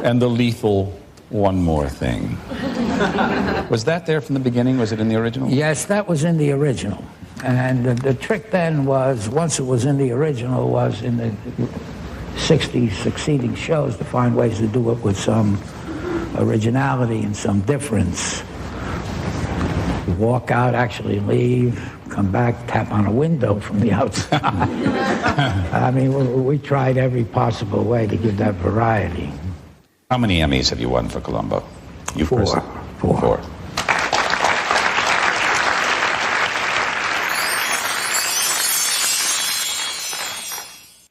and the lethal one more thing. Was that there from the beginning? Was it in the original? Yes, that was in the original. And the trick then was, once it was in the original, was in the 60 succeeding shows to find ways to do it with some originality and some difference. Walk out, actually leave, come back, tap on a window from the outside. I mean, we tried every possible way to give that variety. How many Emmys have you won for Columbo? Four.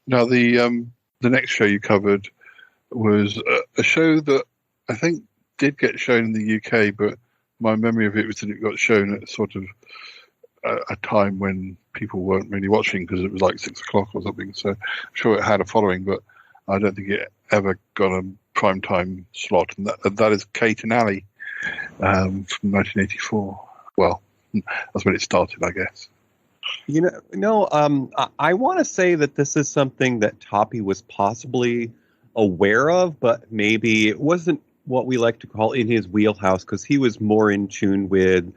Now, the next show you covered was a show that I think did get shown in the UK, but my memory of it was that it got shown at sort of a time when people weren't really watching because it was like 6 o'clock or something. So I'm sure it had a following, but I don't think it ever got a primetime slot. And that is Kate and Ally from 1984. Well, that's when it started, I guess. I want to say that this is something that Toppy was possibly aware of, but maybe it wasn't what we like to call in his wheelhouse, because he was more in tune with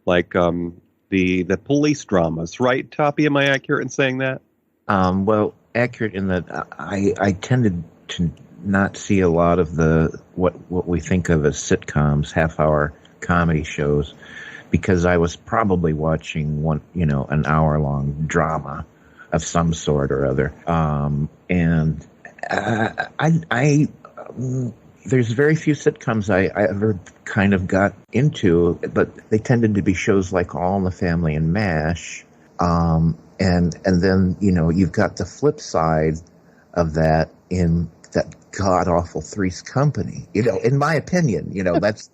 like the police dramas, right, Toppy? Am I accurate in saying that? Well, accurate in that I tended to not see a lot of the what we think of as sitcoms, half-hour comedy shows, because I was probably watching an hour-long drama of some sort or other. And there's very few sitcoms I ever kind of got into, but they tended to be shows like All in the Family and MASH. And then, you've got the flip side of that in that god-awful Three's Company, in my opinion, that's,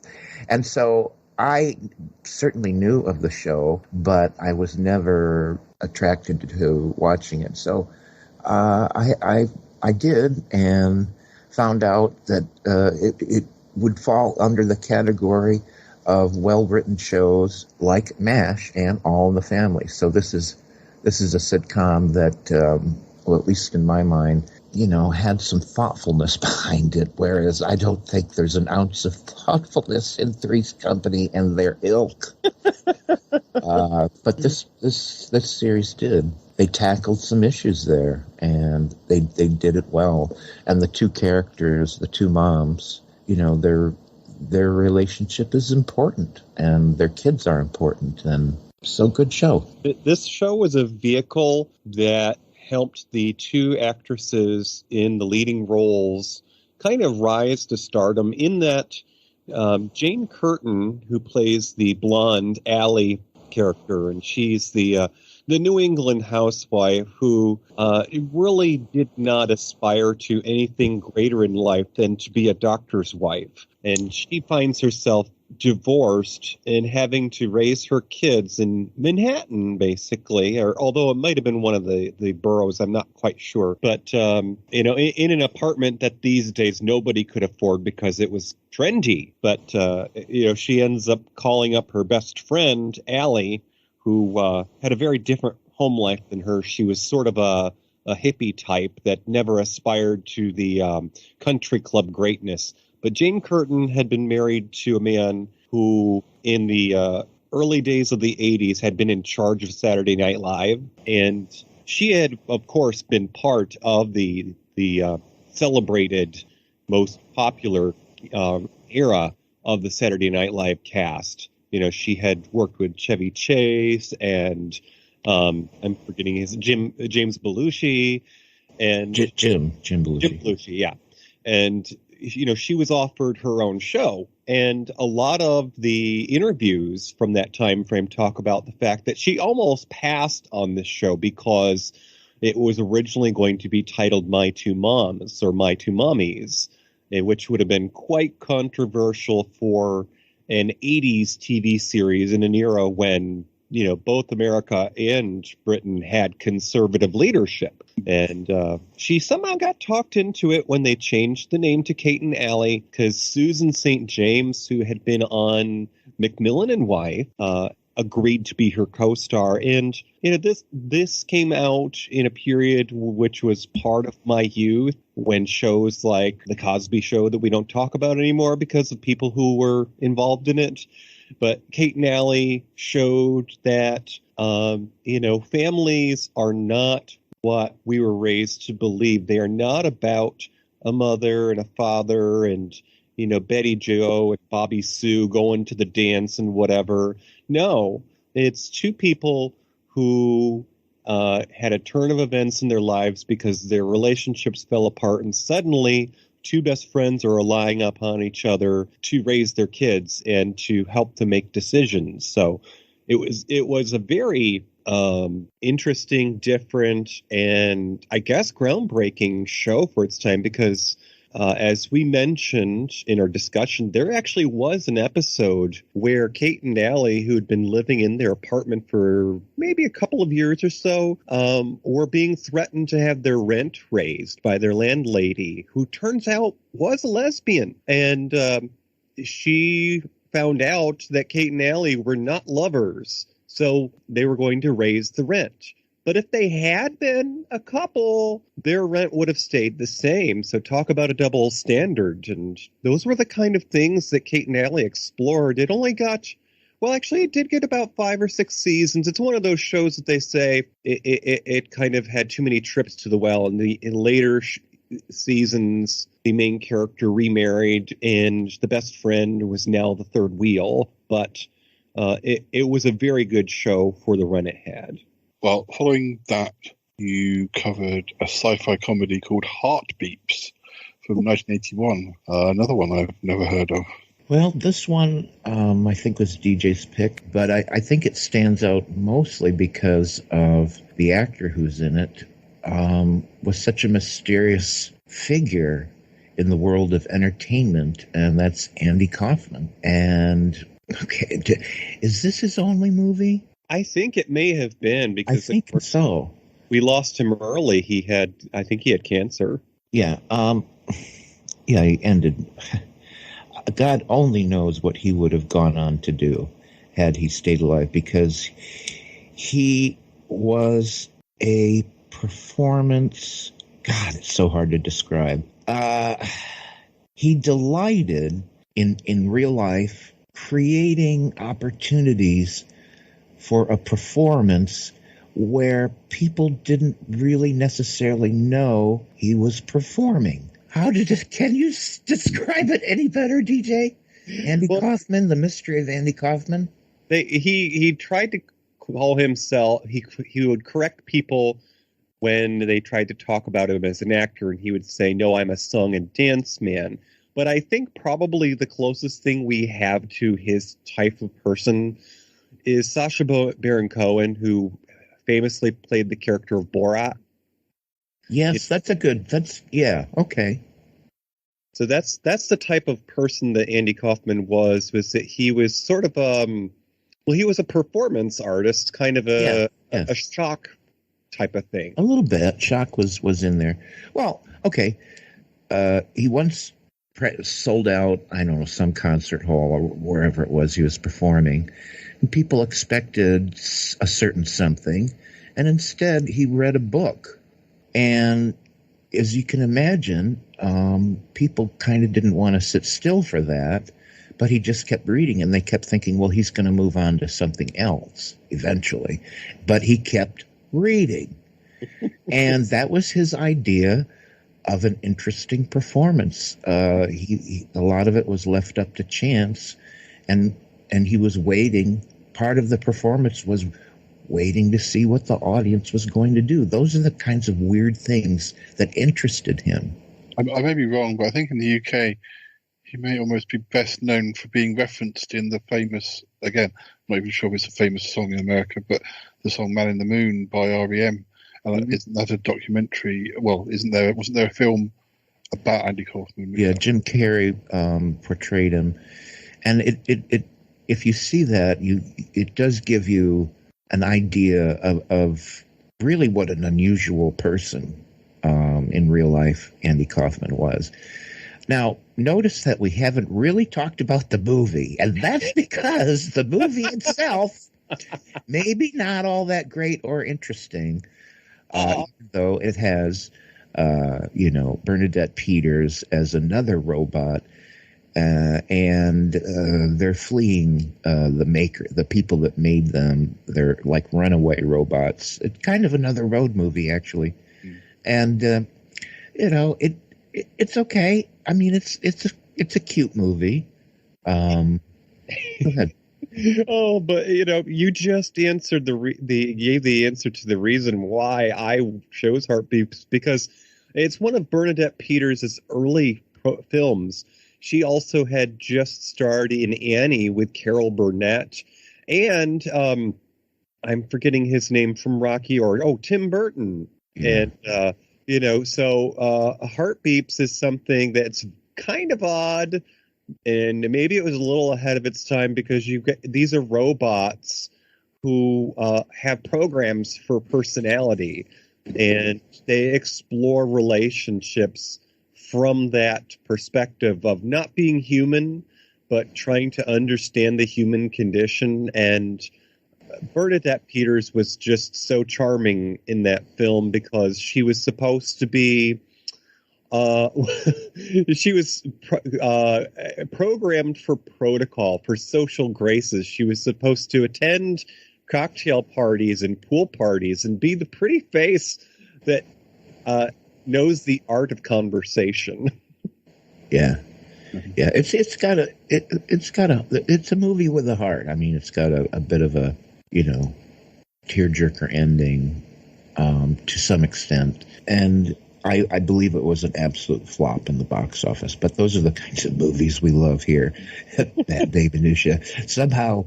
and so I certainly knew of the show, but I was never attracted to watching it. So I did, and found out that it would fall under the category of well-written shows like MASH and All in the Family. So this is a sitcom that, well, at least in my mind, had some thoughtfulness behind it, whereas I don't think there's an ounce of thoughtfulness in Three's Company and their ilk. But this series did. They tackled some issues there, and they did it well. And the two characters, the two moms, their relationship is important, and their kids are important, and so good show. This show was a vehicle that helped the two actresses in the leading roles kind of rise to stardom, in that Jane Curtin, who plays the blonde Allie character, and she's the New England housewife who really did not aspire to anything greater in life than to be a doctor's wife. And she finds herself divorced and having to raise her kids in Manhattan, basically, or although it might have been one of the boroughs, I'm not quite sure. But, in an apartment that these days nobody could afford because it was trendy. But, she ends up calling up her best friend, Allie, who had a very different home life than her. She was sort of a hippie type that never aspired to the country club greatness. But Jane Curtin had been married to a man who, in the early days of the 80s, had been in charge of Saturday Night Live. And she had, of course, been part of the celebrated, most popular era of the Saturday Night Live cast. She had worked with Chevy Chase and I'm forgetting his James Belushi and Jim Belushi. Jim Belushi, yeah. And she was offered her own show, and a lot of the interviews from that time frame talk about the fact that she almost passed on this show because it was originally going to be titled My Two Moms or My Two Mommies, which would have been quite controversial for an 80s TV series in an era when, both America and Britain had conservative leadership. And she somehow got talked into it when they changed the name to Kate and Allie, because Susan St. James, who had been on Macmillan and Wife, agreed to be her co-star. And, this came out in a period which was part of my youth, when shows like The Cosby Show, that we don't talk about anymore because of people who were involved in it. But Kate and Allie showed that, families are not what we were raised to believe. They are not about a mother and a father and, Betty Joe and Bobby Sue going to the dance and whatever. No, it's two people who had a turn of events in their lives because their relationships fell apart, and suddenly two best friends are relying upon each other to raise their kids and to help them make decisions. So it was a very interesting, different, and I guess groundbreaking show for its time, because as we mentioned in our discussion, there actually was an episode where Kate and Allie, who had been living in their apartment for maybe a couple of years or so, were being threatened to have their rent raised by their landlady, who turns out was a lesbian. And she found out that Kate and Allie were not lovers, so they were going to raise the rent. But if they had been a couple, their rent would have stayed the same. So talk about a double standard. And those were the kind of things that Kate and Allie explored. It only got, well, actually, it did get about 5 or 6 seasons. It's one of those shows that they say it kind of had too many trips to the well. And in later seasons, the main character remarried, and the best friend was now the third wheel. But it was a very good show for the run it had. Well, following that, you covered a sci-fi comedy called Heartbeeps from 1981. Another one I've never heard of. Well, this one I think was DJ's pick, but I think it stands out mostly because of the actor who's in it. Was such a mysterious figure in the world of entertainment, and that's Andy Kaufman. And okay, is this his only movie? I think it may have been, because I think so. We lost him early. I think he had cancer. Yeah. Yeah, he ended. God only knows what he would have gone on to do had he stayed alive, because he was a performance. God, it's so hard to describe. He delighted in real life creating opportunities for a performance where people didn't really necessarily know he was performing. Can you describe it any better, DJ? Andy Kaufman, the mystery of Andy Kaufman? He tried to call himself, he would correct people when they tried to talk about him as an actor, and he would say, no, I'm a song and dance man. But I think probably the closest thing we have to his type of person is Sacha Baron Cohen, who famously played the character of Borat. Yes, okay. So that's the type of person that Andy Kaufman was that he was sort of he was a performance artist, kind of a shock type of thing. A little bit. Shock was in there. Well, okay. He once sold out, I don't know, some concert hall or wherever it was he was performing, and people expected a certain something, and instead he read a book. And as you can imagine, people kind of didn't want to sit still for that, but he just kept reading, and they kept thinking, well, he's going to move on to something else eventually. But he kept reading. And that was his idea of an interesting performance. A lot of it was left up to chance, and he was waiting. Part of the performance was waiting to see what the audience was going to do. Those are the kinds of weird things that interested him. I may be wrong, but I think in the UK, he may almost be best known for being referenced in the famous, again, I'm not even sure if it's a famous song in America, but the song Man in the Moon by R.E.M. And isn't that a documentary? Well, wasn't there a film about Andy Kaufman? Yeah, Jim Carrey portrayed him. And it if you see that, it does give you an idea of really what an unusual person in real life Andy Kaufman was. Now, notice that we haven't really talked about the movie, and that's because the movie itself maybe not all that great or interesting, though it has, Bernadette Peters as another robot, and they're fleeing the people that made them. They're like runaway robots. It's kind of another road movie, actually. And it's okay. I mean, it's a cute movie. Go ahead. Oh, but you just answered gave the answer to the reason why I chose Heartbeats, because it's one of Bernadette Peters' early films. She also had just starred in Annie with Carol Burnett, and I'm forgetting his name from Rocky, Tim Burton. Yeah. And so Heartbeats is something that's kind of odd, and maybe it was a little ahead of its time, because these are robots who have programs for personality, and they explore relationships from that perspective of not being human, but trying to understand the human condition. And Bernadette Peters was just so charming in that film, because she was supposed to be she was programmed for protocol, for social graces. She was supposed to attend cocktail parties and pool parties and be the pretty face that knows the art of conversation. Yeah. Yeah, it's a movie with a heart. I mean, it's got a bit of a, tearjerker ending to some extent, and I believe it was an absolute flop in the box office. But those are the kinds of movies we love here at Matinee Minutiae. Somehow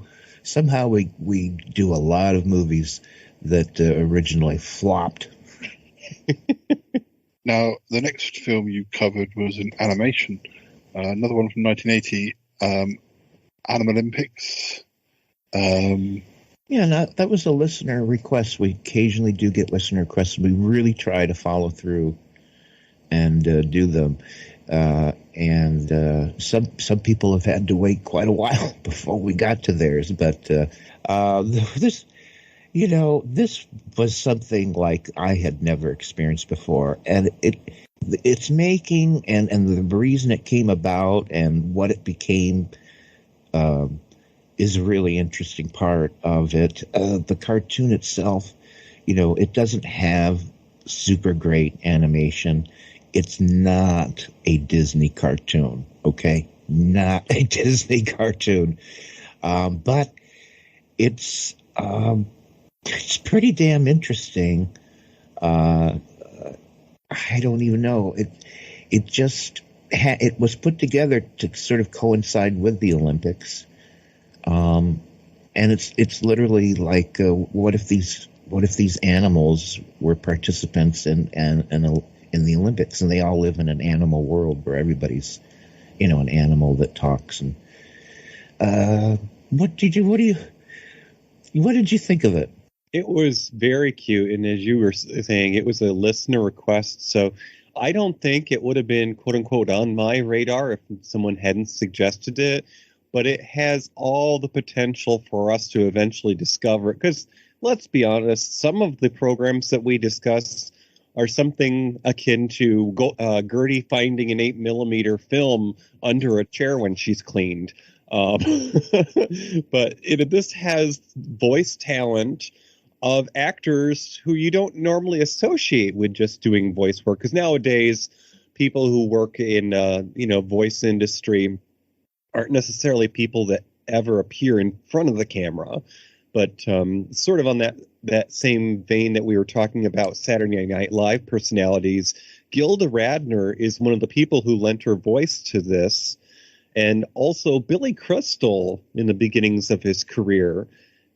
we do a lot of movies that originally flopped. Now, the next film you covered was an animation. Another one from 1980, Animal Olympics. Yeah, that was a listener request. We occasionally do get listener requests. We really try to follow through and do them. Some people have had to wait quite a while before we got to theirs. But this was something like I had never experienced before, and it's making and the reason it came about and what it became is a really interesting part of it. The cartoon itself, it doesn't have super great animation. It's not a Disney cartoon, okay? Not a Disney cartoon. But it's pretty damn interesting. I don't even know. It just it was put together to sort of coincide with the Olympics, and it's literally like what if these animals were participants in the Olympics, and they all live in an animal world where everybody's an animal that talks. And what did you think of it? It was very cute, and as you were saying, it was a listener request, so I don't think it would have been, quote-unquote, on my radar if someone hadn't suggested it, but it has all the potential for us to eventually discover it, because let's be honest, some of the programs that we discuss are something akin to Gertie finding an 8mm film under a chair when she's cleaned. But this has voice talent of actors who you don't normally associate with just doing voice work. Because nowadays, people who work in, voice industry aren't necessarily people that ever appear in front of the camera. But sort of on that same vein that we were talking about Saturday Night Live personalities, Gilda Radner is one of the people who lent her voice to this. And also Billy Crystal in the beginnings of his career.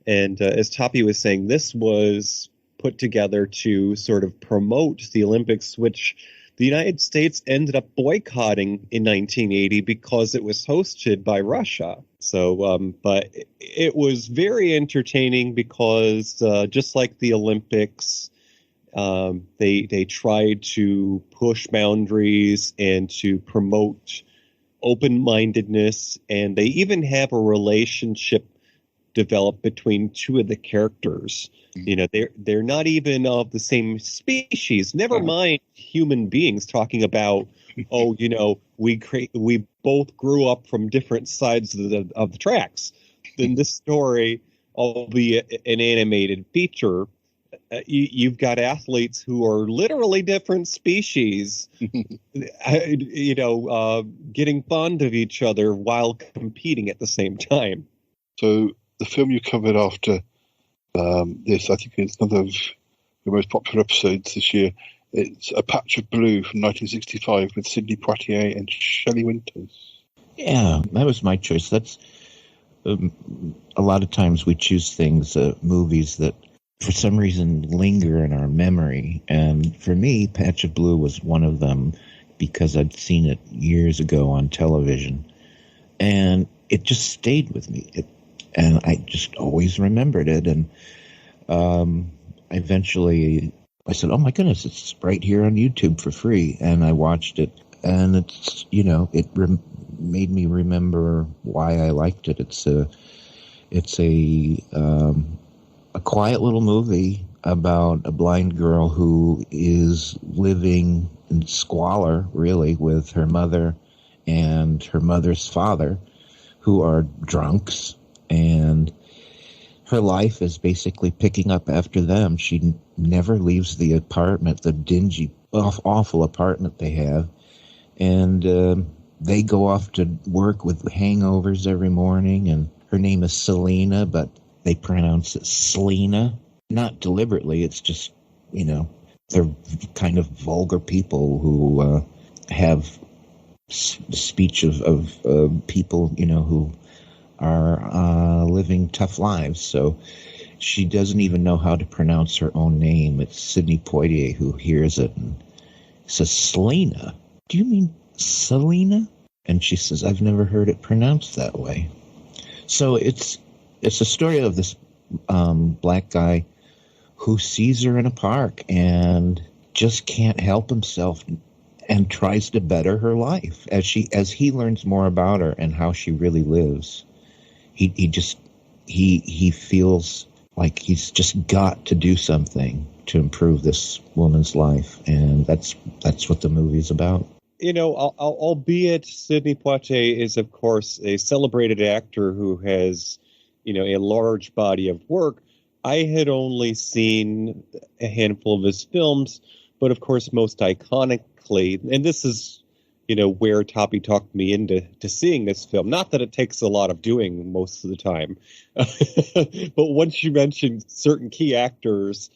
And as Toppy was saying, this was put together to sort of promote the Olympics, which the United States ended up boycotting in 1980 because it was hosted by Russia. So, but it was very entertaining because just like the Olympics, they tried to push boundaries and to promote open-mindedness, and they even have a relationship developed between two of the characters. They're not even of the same species. Never mind human beings talking about, we both grew up from different sides of the tracks. In this story, albeit an animated feature, you've got athletes who are literally different species, getting fond of each other while competing at the same time. So the film you covered after this, I think it's one of the most popular episodes this year. It's A Patch of Blue from 1965 with Sidney Poitier and Shelley Winters. Yeah, that was my choice. That's a lot of times we choose things, movies that for some reason linger in our memory. And for me, Patch of Blue was one of them because I'd seen it years ago on television. And it just stayed with me. And I just always remembered it. And eventually I said, oh my goodness, it's right here on YouTube for free. And I watched it. And it's, made me remember why I liked it. It's a quiet little movie about a blind girl who is living in squalor, really, with her mother and her mother's father, who are drunks. And her life is basically picking up after them. She never leaves the apartment, the dingy, awful apartment they have. And they go off to work with hangovers every morning, and her name is Selena, but they pronounce it Selena. Not deliberately, it's just, they're kind of vulgar people who have speech of people, who are living tough lives. So she doesn't even know how to pronounce her own name. It's Sidney Poitier who hears it and says, Selena? Do you mean Selena? And she says, I've never heard it pronounced that way. So it's a story of this black guy who sees her in a park and just can't help himself and tries to better her life as he learns more about her and how she really lives. He feels like he's just got to do something to improve this woman's life, and that's what the movie's about. Albeit Sidney Poitier is, of course, a celebrated actor who has, a large body of work, I had only seen a handful of his films, but of course, most iconically, and this is, where Toppy talked me into seeing this film. Not that it takes a lot of doing most of the time, but once you mention certain key actors,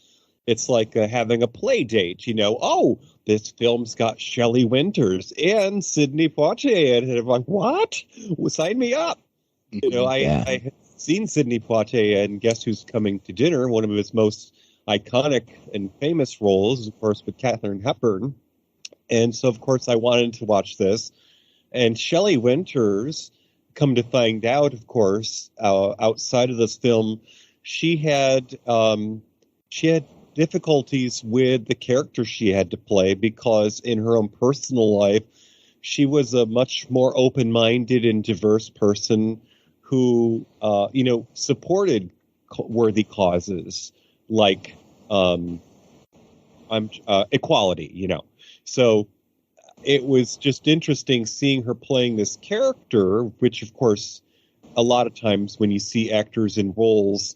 it's like having a play date, oh, this film's got Shelley Winters and Sidney Poitier in it. I'm like, what? Well, sign me up. I had seen Sidney Poitier and Guess Who's Coming to Dinner, one of his most iconic and famous roles, of course, with Katharine Hepburn. And so, of course, I wanted to watch this. And Shelley Winters, come to find out, of course, outside of this film, she had difficulties with the character she had to play because in her own personal life, she was a much more open-minded and diverse person who, supported worthy causes like equality, So it was just interesting seeing her playing this character, which, of course, a lot of times when you see actors in roles,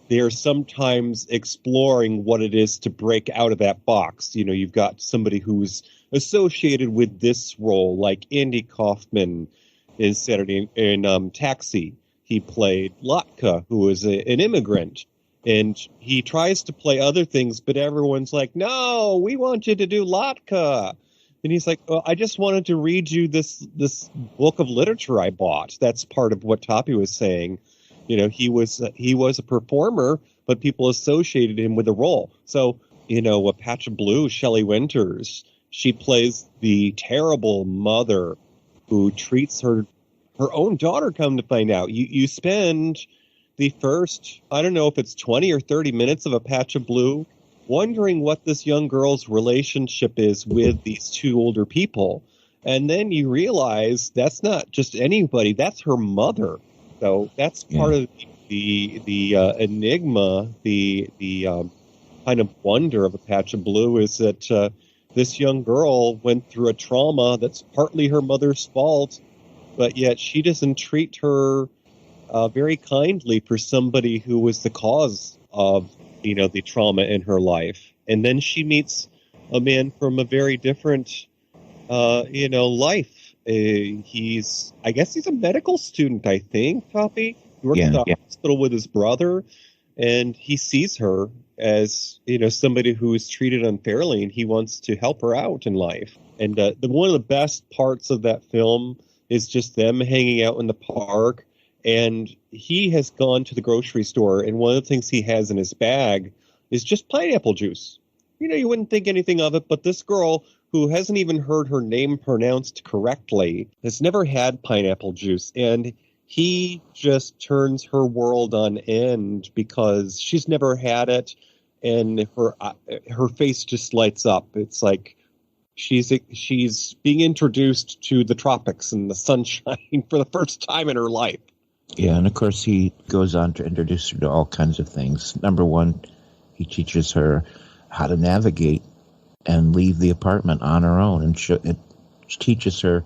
they're sometimes exploring what it is to break out of that box. You've got somebody who's associated with this role, like Andy Kaufman in Taxi. He played Latka, who is an immigrant. And he tries to play other things, but everyone's like, no, we want you to do Latka. And he's like, I just wanted to read you this book of literature I bought. That's part of what Toppy was saying. He was a performer, but people associated him with a role. So, A Patch of Blue, Shelley Winters, she plays the terrible mother who treats her own daughter, come to find out. You spend the first, I don't know if it's 20 or 30 minutes of A Patch of Blue, wondering what this young girl's relationship is with these two older people. And then you realize that's not just anybody, that's her mother. So that's part of the enigma, the kind of wonder of A Patch of Blue is that this young girl went through a trauma that's partly her mother's fault, but yet she doesn't treat her very kindly for somebody who was the cause of, the trauma in her life. And then she meets a man from a very different, life. I guess he's a medical student, I think, Toppy. He works at the hospital with his brother, and he sees her as, somebody who is treated unfairly, and he wants to help her out in life. And one of the best parts of that film is just them hanging out in the park. And he has gone to the grocery store, and one of the things he has in his bag is just pineapple juice. You wouldn't think anything of it, but this girl, who hasn't even heard her name pronounced correctly, has never had pineapple juice. And he just turns her world on end because she's never had it, and her face just lights up. It's like she's being introduced to the tropics and the sunshine for the first time in her life. Yeah, and of course he goes on to introduce her to all kinds of things. Number one, he teaches her how to navigate and leave the apartment on her own, and it teaches her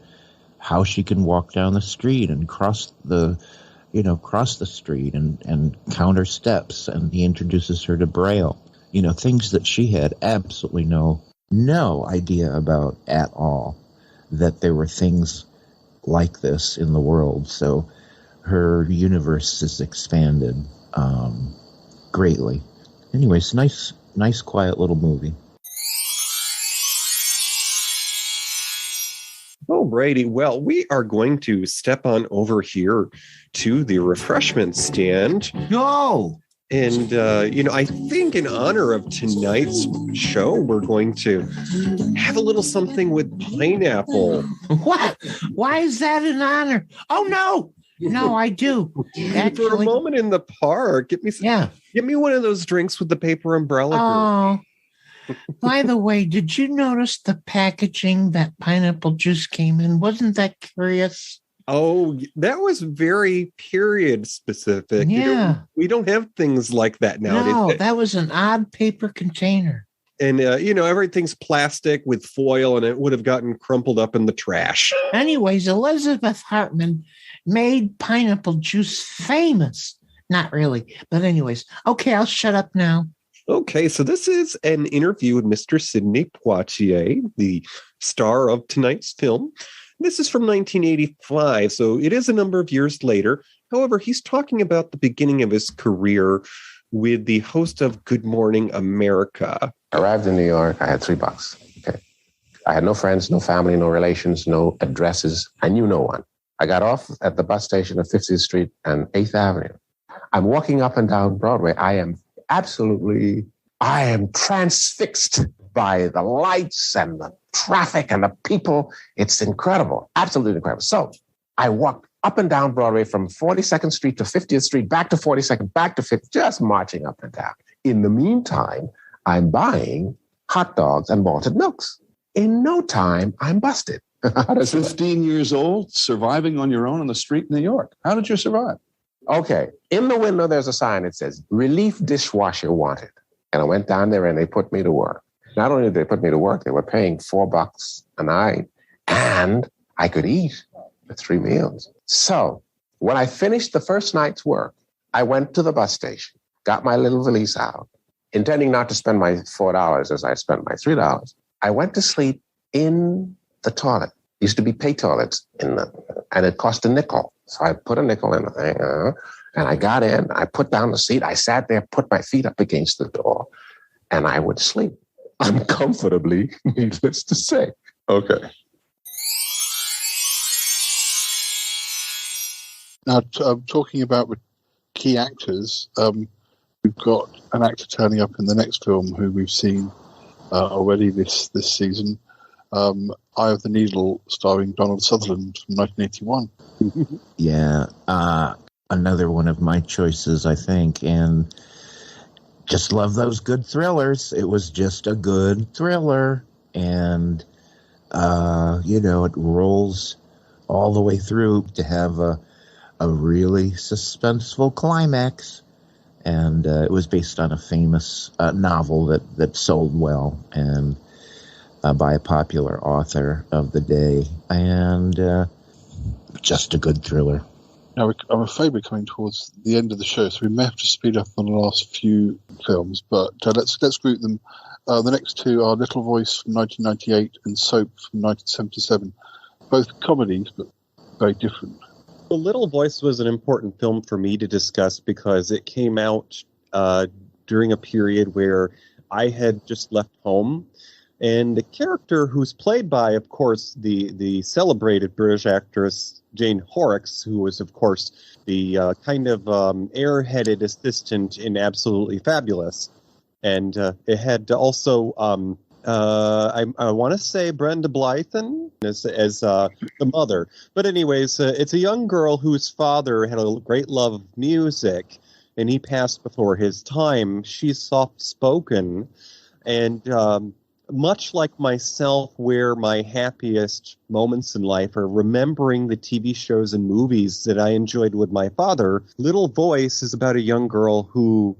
how she can walk down the street and cross the street and count her steps. And he introduces her to Braille, things that she had absolutely no idea about at all. that there were things like this in the world. So her universe is expanded greatly. Anyways, nice, quiet little movie. Alrighty, well, we are going to step on over here to the refreshment stand. No! And, I think in honor of tonight's show, we're going to have a little something with pineapple. What? Why is that an honor? Oh, no! No, I do. Actually, for a moment in the park, get me one of those drinks with the paper umbrella. Oh, by the way, did you notice the packaging that pineapple juice came in? Wasn't that curious? Oh, that was very period specific. Yeah. We don't have things like that nowadays. No, that was an odd paper container. And, everything's plastic with foil, and it would have gotten crumpled up in the trash. Anyways, Elizabeth Hartman made pineapple juice famous. Not really. But anyways, okay, I'll shut up now. Okay, so this is an interview with Mr. Sidney Poitier, the star of tonight's film. This is from 1985, so it is a number of years later. However, he's talking about the beginning of his career with the host of Good Morning America. I arrived in New York. I had $3. Okay. I had no friends, no family, no relations, no addresses. I knew no one. I got off at the bus station of 50th Street and 8th Avenue. I'm walking up and down Broadway. I am transfixed by the lights and the traffic and the people. It's incredible, absolutely incredible. So I walked up and down Broadway from 42nd Street to 50th Street, back to 42nd, back to 50th, just marching up and down. In the meantime, I'm buying hot dogs and malted milks. In no time, I'm busted. 15 years old, surviving on your own on the street in New York. How did you survive? Okay. In the window, there's a sign that says, relief dishwasher wanted. And I went down there and they put me to work. Not only did they put me to work, they were paying $4 a night. And I could eat for 3 meals. So when I finished the first night's work, I went to the bus station, got my little valise out, intending not to spend my $4 as I spent my $3. I went to sleep in the toilet. Used to be pay toilets and it cost a nickel. So I put a nickel in the thing, and I got in. I put down the seat. I sat there, put my feet up against the door, and I would sleep uncomfortably, needless to say. Okay. Now, talking about key actors, we've got an actor turning up in the next film who we've seen already this season. Eye of the Needle, starring Donald Sutherland from 1981. Yeah, another one of my choices, I think, and just love those good thrillers. It was just a good thriller, and it rolls all the way through to have a really suspenseful climax, and it was based on a famous novel that sold well, and by a popular author of the day, and just a good thriller. Now, I'm afraid we're coming towards the end of the show, so we may have to speed up on the last few films, but let's group them. The next two are Little Voice from 1998 and Soap from 1977. Both comedies, but very different. The Little Voice was an important film for me to discuss because it came out during a period where I had just left home. And the character who's played by, of course, the celebrated British actress Jane Horrocks, who was, of course, the kind of airheaded assistant in Absolutely Fabulous. And it had also, I want to say Brenda Blythen as the mother. But anyways, it's a young girl whose father had a great love of music, and he passed before his time. She's soft-spoken, and much like myself, where my happiest moments in life are remembering the TV shows and movies that I enjoyed with my father, Little Voice is about a young girl who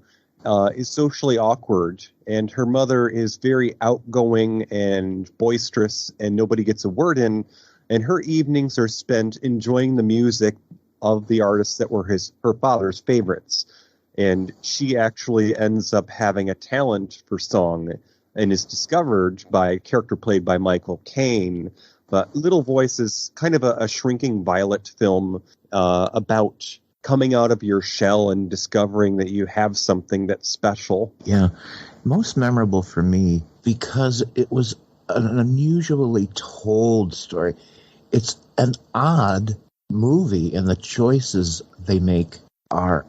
is socially awkward, and her mother is very outgoing and boisterous, and nobody gets a word in, and her evenings are spent enjoying the music of the artists that were her father's favorites. And she actually ends up having a talent for song, and is discovered by a character played by Michael Caine, But Little Voice is kind of a shrinking violet film about coming out of your shell and discovering that you have something that's special. Yeah. Most memorable for me because it was an unusually told story. It's an odd movie, and the choices they make are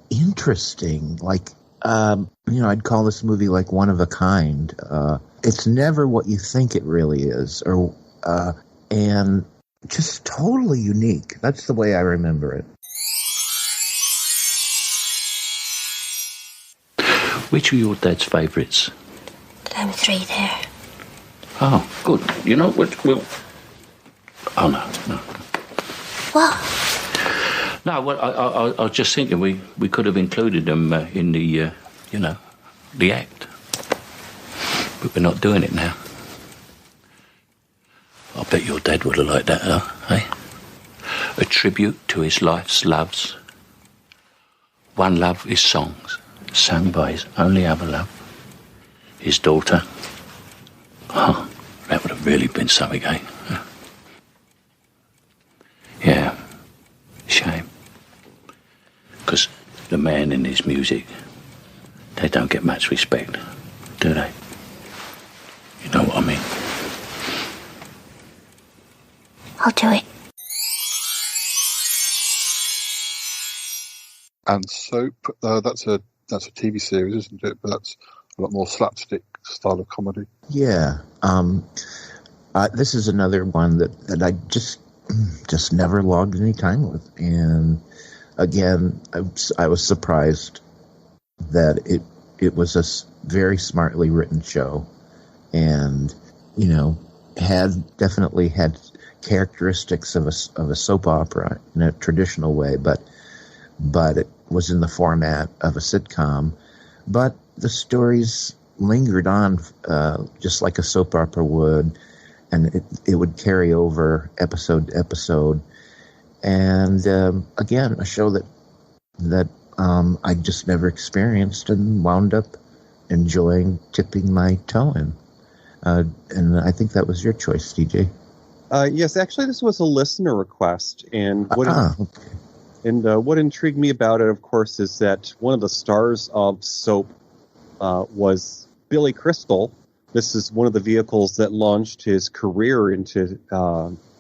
interesting. Like, I'd call this movie like one of a kind. It's never what you think it really is, and just totally unique. That's the way I remember it. Which were your dad's favourites? There were 3 there. Oh, good. You know what? Well, oh no. What? No, well, I was just thinking we could have included them in the, the act. But we're not doing it now. I bet your dad would have liked that, eh? A tribute to his life's loves. One love is songs, sung by his only other love, his daughter. Oh, that would have really been something, eh? Yeah, shame. Because the man in his music, they don't get much respect, do they? You know what I mean? I'll do it. And Soap, that's a TV series, isn't it? But that's a lot more slapstick style of comedy. Yeah. This is another one that I just never logged any time with. And again, I was surprised that it was a very smartly written show, and definitely had characteristics of a soap opera in a traditional way, but it was in the format of a sitcom. But the stories lingered on just like a soap opera would, and it would carry over episode to episode. And again, a show that I just never experienced and wound up enjoying tipping my toe in. And I think that was your choice, DJ. Yes, actually, this was a listener request, and what intrigued me about it, of course, is that one of the stars of Soap was Billy Crystal. This is one of the vehicles that launched his career into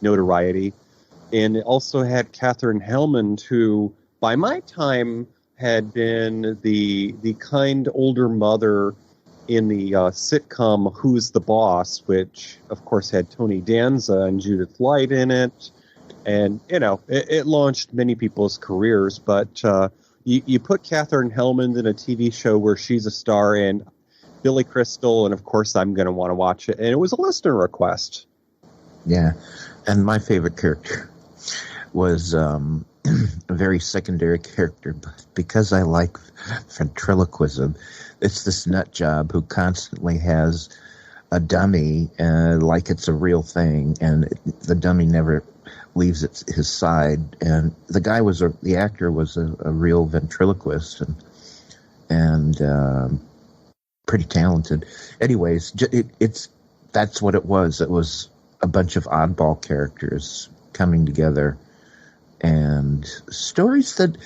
notoriety, and it also had Katherine Helmond, who, by my time, had been the kind older mother in the sitcom Who's the Boss, which, of course, had Tony Danza and Judith Light in it. And, it launched many people's careers. But you put Katherine Helmond in a TV show where she's a star, and Billy Crystal, and, of course, I'm going to want to watch it. And it was a listener request. Yeah. And my favorite character was a very secondary character, but because I like ventriloquism, it's this nut job who constantly has a dummy like it's a real thing, and the dummy never leaves his side. And the guy the actor was a real ventriloquist and pretty talented. Anyways, that's what it was. It was a bunch of oddball characters coming together, and stories that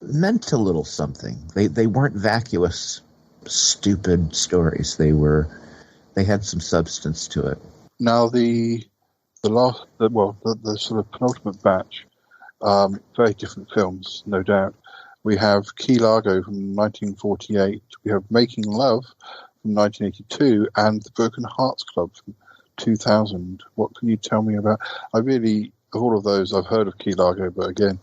meant a little something. They weren't vacuous, stupid stories. They had some substance to it. Now the sort of penultimate batch, very different films, no doubt. We have Key Largo from 1948. We have Making Love from 1982, and The Broken Hearts Club from 2000. What can you tell me about? Of all of those, I've heard of Key Largo, but again,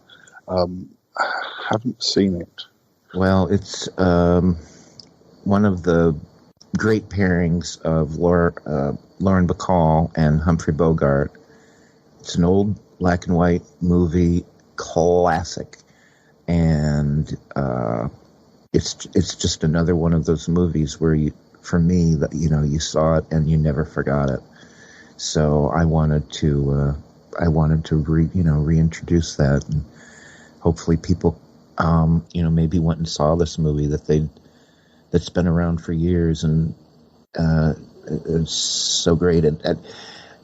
haven't seen it. Well, it's one of the great pairings of Lauren Bacall and Humphrey Bogart. It's an old black and white movie classic, and it's just another one of those movies where you saw it and you never forgot it. So I wanted to reintroduce that, and hopefully people maybe went and saw this movie that's been around for years, and it's so great.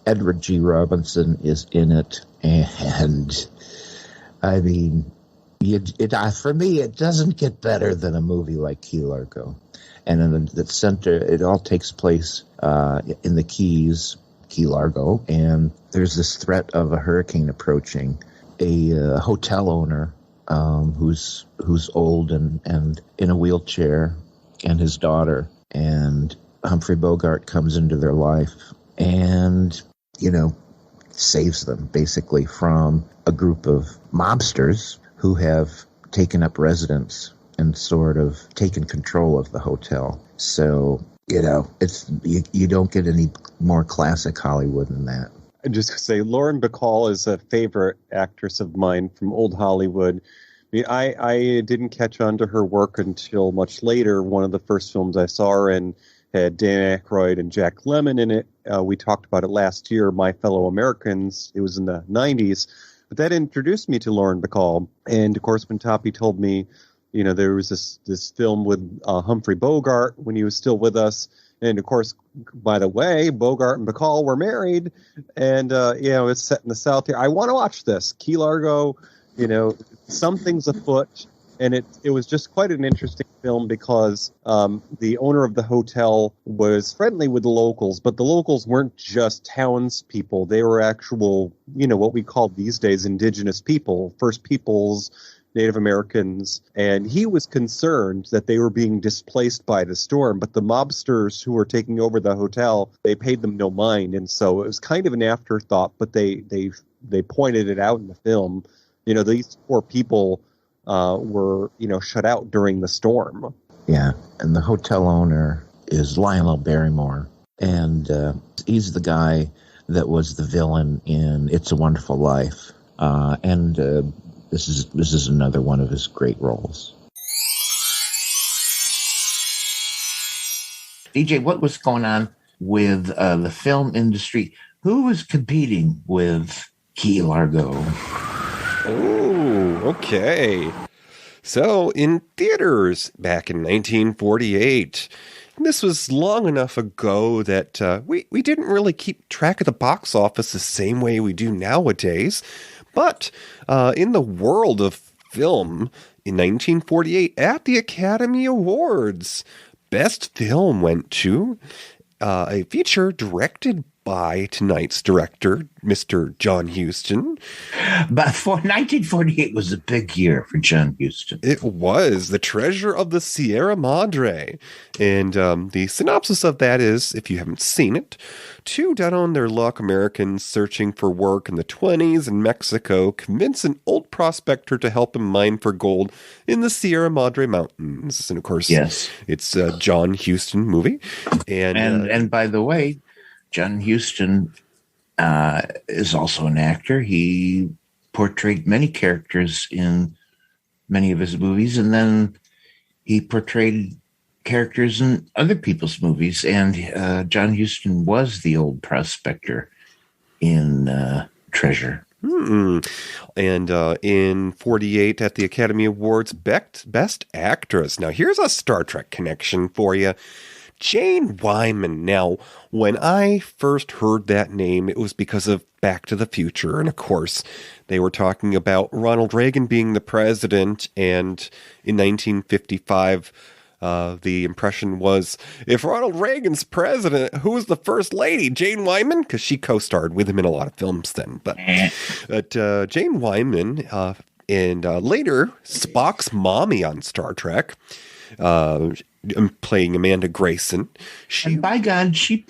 Edward G. Robinson is in it, and I mean, for me, it doesn't get better than a movie like Key Largo. And in the center, it all takes place in the Keys, Key Largo, and there's this threat of a hurricane approaching. A hotel owner who's old and in a wheelchair, and his daughter, and Humphrey Bogart comes into their life and, saves them basically from a group of mobsters who have taken up residence and sort of taken control of the hotel. So, it's you don't get any more classic Hollywood than that. I just say Lauren Bacall is a favorite actress of mine from old Hollywood. I mean, I didn't catch on to her work until much later. One of the first films I saw her in had Dan Aykroyd and Jack Lemmon in it. We talked about it last year, My Fellow Americans. It was in the 90s. But that introduced me to Lauren Bacall. And, of course, when Toppy told me, there was this film with Humphrey Bogart when he was still with us. And, of course, by the way, Bogart and Bacall were married. And, it's set in the South here. I want to watch this. Key Largo, something's afoot. And it was just quite an interesting film because the owner of the hotel was friendly with the locals, but the locals weren't just townspeople. They were actual, what we call these days indigenous people, First Peoples, Native Americans. And he was concerned that they were being displaced by the storm, but the mobsters who were taking over the hotel, they paid them no mind. And so it was kind of an afterthought, but they pointed it out in the film. These poor people were, shut out during the storm. Yeah, and the hotel owner is Lionel Barrymore, and he's the guy that was the villain in It's a Wonderful Life, and this is another one of his great roles. DJ, what was going on with the film industry? Who was competing with Key Largo? Oh, okay. So, in theaters back in 1948, this was long enough ago that we didn't really keep track of the box office the same way we do nowadays. But in the world of film, in 1948, at the Academy Awards, Best Film went to a feature directed by tonight's director, Mr. John Huston. But 1948 was a big year for John Huston. It was The Treasure of the Sierra Madre. And the synopsis of that is, if you haven't seen it, two down-on-their-luck Americans searching for work in the 20s in Mexico convince an old prospector to help him mine for gold in the Sierra Madre Mountains. And, of course, yes, it's a John Huston movie. And by the way, John Huston is also an actor. He portrayed many characters in many of his movies, and then he portrayed characters in other people's movies. And John Huston was the old prospector in Treasure. And in 48 at the Academy Awards, Best Actress. Now, here's a Star Trek connection for you. Jane Wyman. Now, when I first heard that name, it was because of Back to the Future. And of course, they were talking about Ronald Reagan being the president. And in 1955, the impression was, if Ronald Reagan's president, who's the first lady? Jane Wyman? Because she co-starred with him in a lot of films then. But Jane Wyman, and later Spock's mommy on Star Trek, playing Amanda Grayson. And by God, she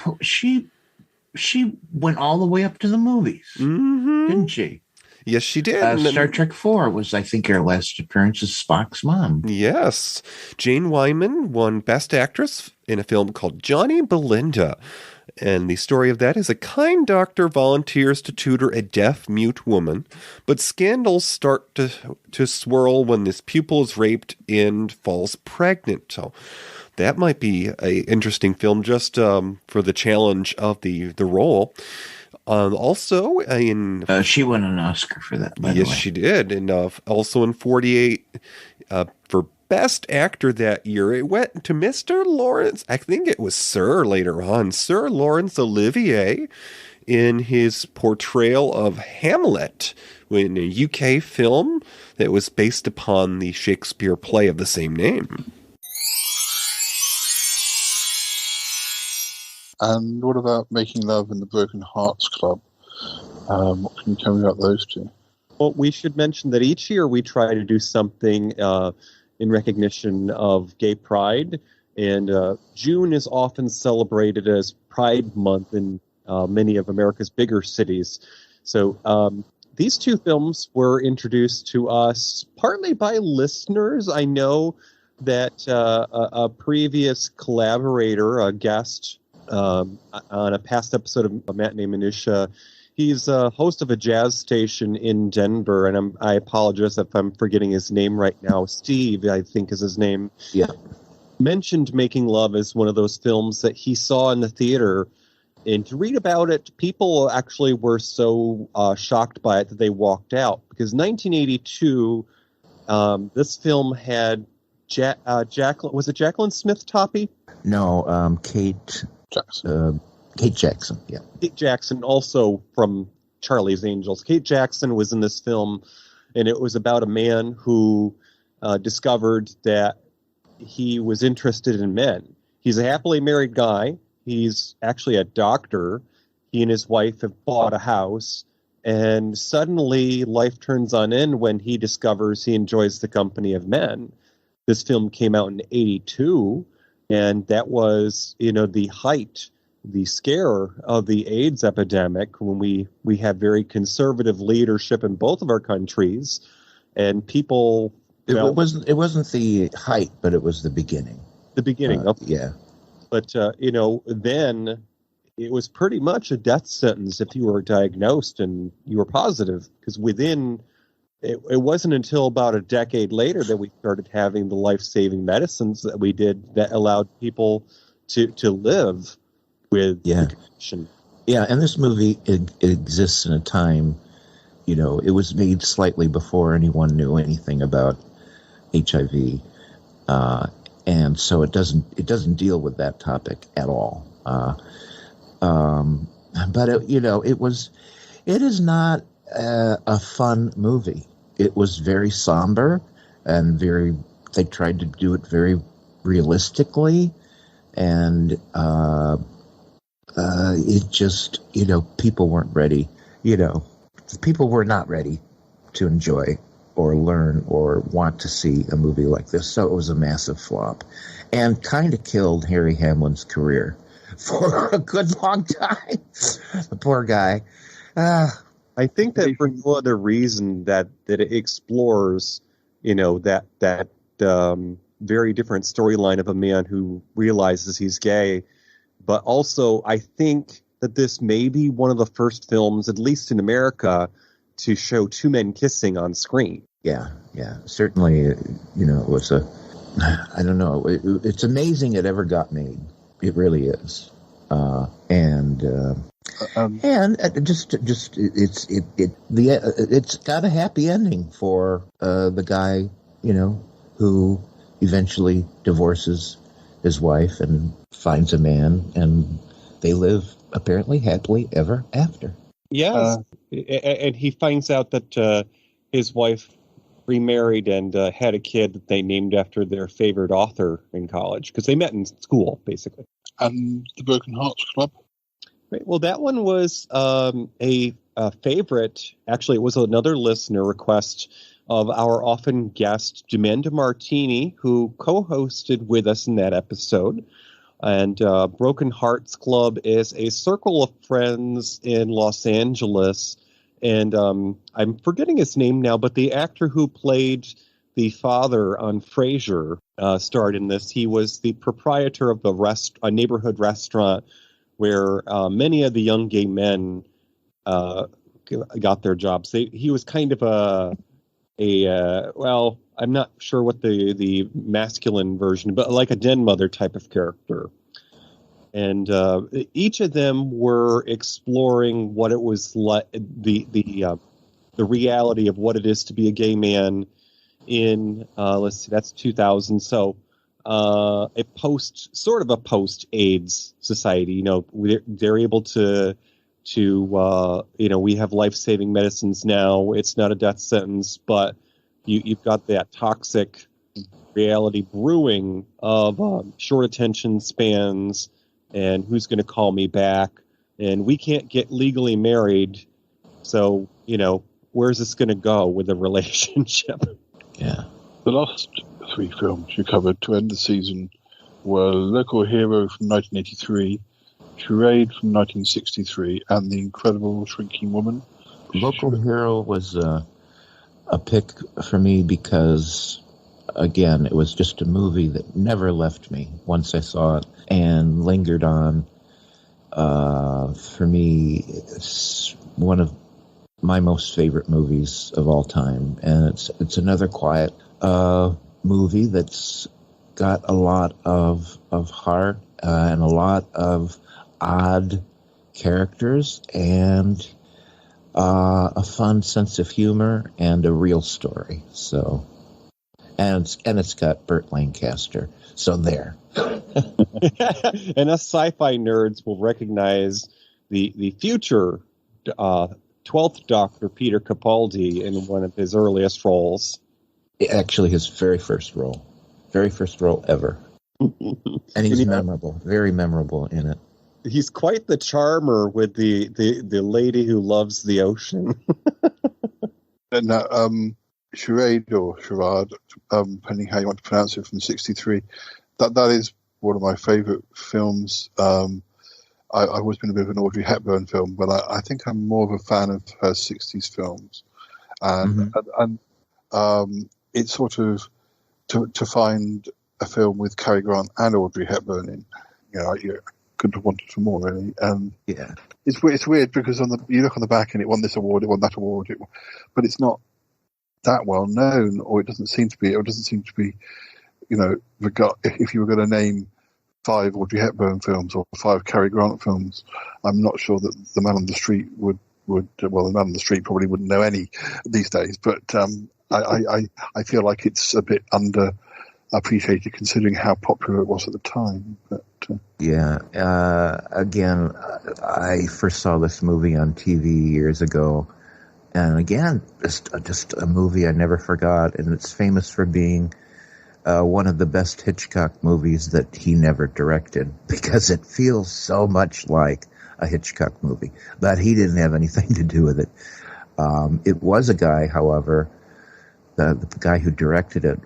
went all the way up to the movies, didn't she? Yes, she did. Star Trek 4 was, I think, her last appearance as Spock's mom. Yes. Jane Wyman won Best Actress in a film called Johnny Belinda. And the story of that is a kind doctor volunteers to tutor a deaf-mute woman, but scandals start to swirl when this pupil is raped and falls pregnant. So that might be an interesting film just for the challenge of the role. Also, she won an Oscar for that, by the way. Yes, she did. And also in 48, for Best Actor that year, it went to Mr. Lawrence. I think it was Sir later on. Sir Laurence Olivier in his portrayal of Hamlet in a UK film that was based upon the Shakespeare play of the same name. And what about Making Love in the Broken Hearts Club? What can you tell me about those two? Well, we should mention that each year we try to do something in recognition of Gay Pride, and June is often celebrated as Pride Month in many of America's bigger cities. So these two films were introduced to us partly by listeners. I know that a previous collaborator, a guest on a past episode of Matinee Minutiae, he's a host of a jazz station in Denver, and I apologize if I'm forgetting his name right now. Steve, I think, is his name. Yeah. Mentioned Making Love as one of those films that he saw in the theater. And to read about it, people actually were so shocked by it that they walked out. Because 1982, this film had Jacqueline. Was it Jacqueline Smith, Toppy? No, Kate Jackson. Kate Jackson, yeah. Kate Jackson, also from Charlie's Angels. Kate Jackson was in this film, and it was about a man who discovered that he was interested in men. He's a happily married guy. He's actually a doctor. He and his wife have bought a house, and suddenly life turns on end when he discovers he enjoys the company of men. This film came out in 82, and that was, the height, the scare of the AIDS epidemic when we had very conservative leadership in both of our countries, and people. It wasn't the height, but it was the beginning. The beginning, okay. Yeah. But then it was pretty much a death sentence if you were diagnosed and you were positive, because it wasn't until about a decade later that we started having the life-saving medicines that we did that allowed people to live with the condition. Yeah, and this movie it exists in a time, it was made slightly before anyone knew anything about HIV, and so it doesn't deal with that topic at all. But it is not a fun movie. It was very somber and they tried to do it very realistically, and it just, people weren't ready. People were not ready to enjoy or learn or want to see a movie like this. So it was a massive flop and kind of killed Harry Hamlin's career for a good long time. The poor guy. I think that for no other reason that it explores, that very different storyline of a man who realizes he's gay. But also, I think that this may be one of the first films, at least in America, to show two men kissing on screen. Yeah. Certainly, it was I don't know. It's amazing it ever got made. It really is. It's got a happy ending for the guy, who eventually divorces his wife and finds a man, and they live apparently happily ever after. Yes, and he finds out that his wife remarried and had a kid that they named after their favorite author in college, because they met in school, basically. And the Broken Hearts Club? Right, well, that one was a favorite. Actually, it was another listener request of our often guest, Jamenda Martini, who co-hosted with us in that episode. And Broken Hearts Club is a circle of friends in Los Angeles. And I'm forgetting his name now, but the actor who played the father on Frasier starred in this. He was the proprietor of a neighborhood restaurant where many of the young gay men got their jobs. He was kind of well, I'm not sure what the masculine version, but like a den mother type of character. And each of them were exploring what it was like, the reality of what it is to be a gay man in, let's see, that's 2000. So a post-AIDS society. They're able to to, we have life-saving medicines now. It's not a death sentence, but you've got that toxic reality brewing of short attention spans and who's going to call me back. And we can't get legally married. So, where's this going to go with the relationship? Yeah. The last 3 films you covered to end the season were Local Hero from 1983, Charade from 1963, and The Incredible Shrinking Woman. Local Hero was a pick for me because, again, it was just a movie that never left me once I saw it and lingered on. For me, it's one of my most favorite movies of all time, and it's another quiet movie that's got a lot of heart and a lot of odd characters and a fun sense of humor and a real story. So, and it's got Burt Lancaster. So there. And us sci-fi nerds will recognize the future 12th Doctor Peter Capaldi in one of his earliest roles. Actually, his very first role ever. And he's memorable, very memorable in it. He's quite the charmer with the lady who loves the ocean. And Charade or Charade, depending how you want to pronounce it, from '63. That is one of my favourite films. I've always been a bit of an Audrey Hepburn film, but I think I'm more of a fan of her '60s films. And it's sort of to find a film with Cary Grant and Audrey Hepburn in, you couldn't have wanted for more, really. Yeah, it's weird because you look on the back and it won this award, it won that award, but it's not that well known, or it doesn't seem to be. If you were going to name 5 Audrey Hepburn films or 5 Cary Grant films, I'm not sure that the man on the street would. Well, the man on the street probably wouldn't know any these days, but I feel like it's a bit underappreciated considering how popular it was at the time. But again, I first saw this movie on TV years ago, and again, just a movie I never forgot, and it's famous for being one of the best Hitchcock movies that he never directed, because it feels so much like a Hitchcock movie, but he didn't have anything to do with it. It was a guy, however, the guy who directed it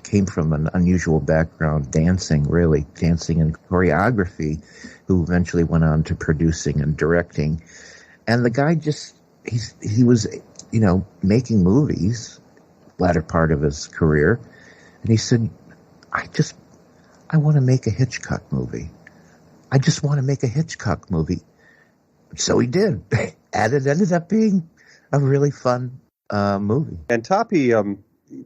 came from an unusual background, dancing and choreography, who eventually went on to producing and directing. And the guy he was, making movies latter part of his career. And he said, I want to make a Hitchcock movie. I just want to make a Hitchcock movie. So he did. And it ended up being a really fun movie. And Toppy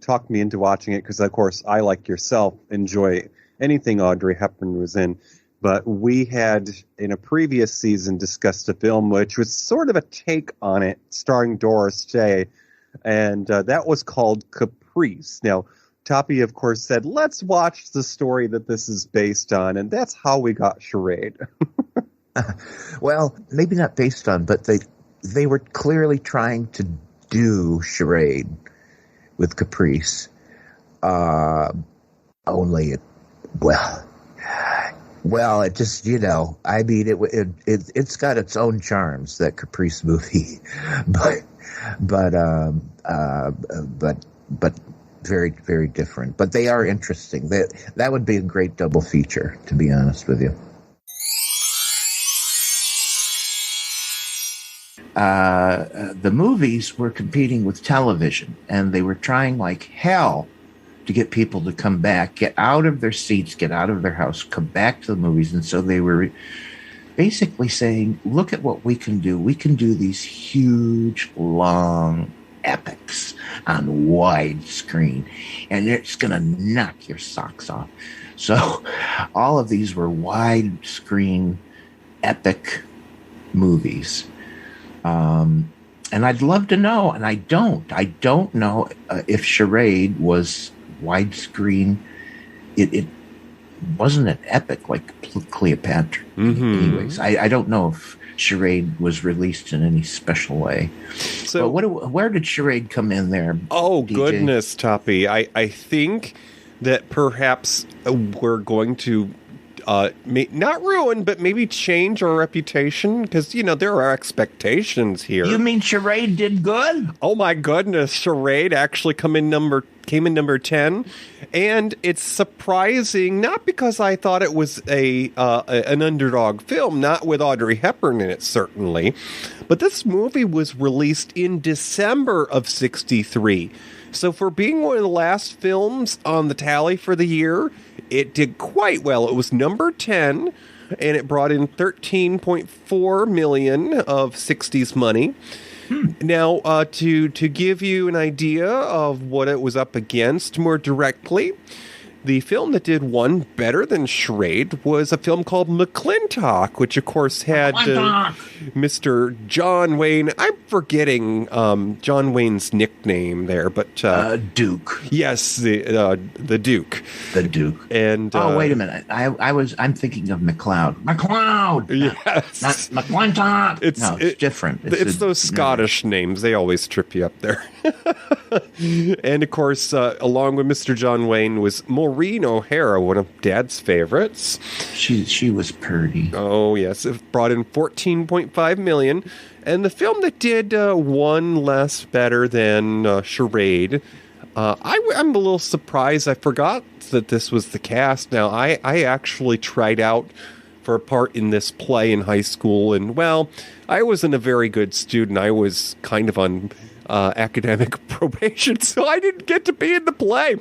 talked me into watching it because, of course, I, like yourself, enjoy anything Audrey Hepburn was in. But we had, in a previous season, discussed a film which was sort of a take on it, starring Doris Day. And that was called Caprice. Now, Toppy, of course, said, let's watch the story that this is based on. And that's how we got Charade. Well, maybe not based on, but they were clearly trying to do Charade with Caprice. Only it, well, it just, I mean, it's got its own charms, that Caprice movie, but very, very different. But they are interesting. That would be a great double feature, to be honest with you. The movies were competing with television, and they were trying like hell to get people to come back, get out of their seats, get out of their house, come back to the movies. And so they were basically saying, look at what we can do. We can do these huge, long epics on widescreen, and it's going to knock your socks off. So all of these were widescreen epic movies. And I'd love to know, and I don't know if Charade was widescreen. It wasn't an epic like Cleopatra. Mm-hmm. Anyways, I don't know if Charade was released in any special way. So where did Charade come in there? Oh, DJ? goodness, Toppy. I think that perhaps we're going to not ruin, but maybe change our reputation, because, there are expectations here. You mean Charade did good? Oh, my goodness. Charade actually came in number 10, and it's surprising, not because I thought it was an underdog film, not with Audrey Hepburn in it, certainly, but this movie was released in December of 1963. So for being one of the last films on the tally for the year, it did quite well. It was number 10, and it brought in $13.4 million of 60s money. Now, to give you an idea of what it was up against more directly, the film that did one better than Charade was a film called McClintock, which, of course, had Mr. John Wayne. I'm forgetting John Wayne's nickname there, but Duke. Yes, the Duke. The Duke. And wait a minute. I'm thinking of McLeod. McLeod. Yes. Not McClintock. It's different. It's those Scottish names. They always trip you up there. And of course, along with Mr. John Wayne was Maureen O'Hara, one of Dad's favorites. She was purty. Oh yes, it brought in $14.5 million, and the film that did one less better than Charade. I'm a little surprised. I forgot that this was the cast. Now I actually tried out for a part in this play in high school, and well, I wasn't a very good student. I was kind of on academic probation, so I didn't get to be in the play.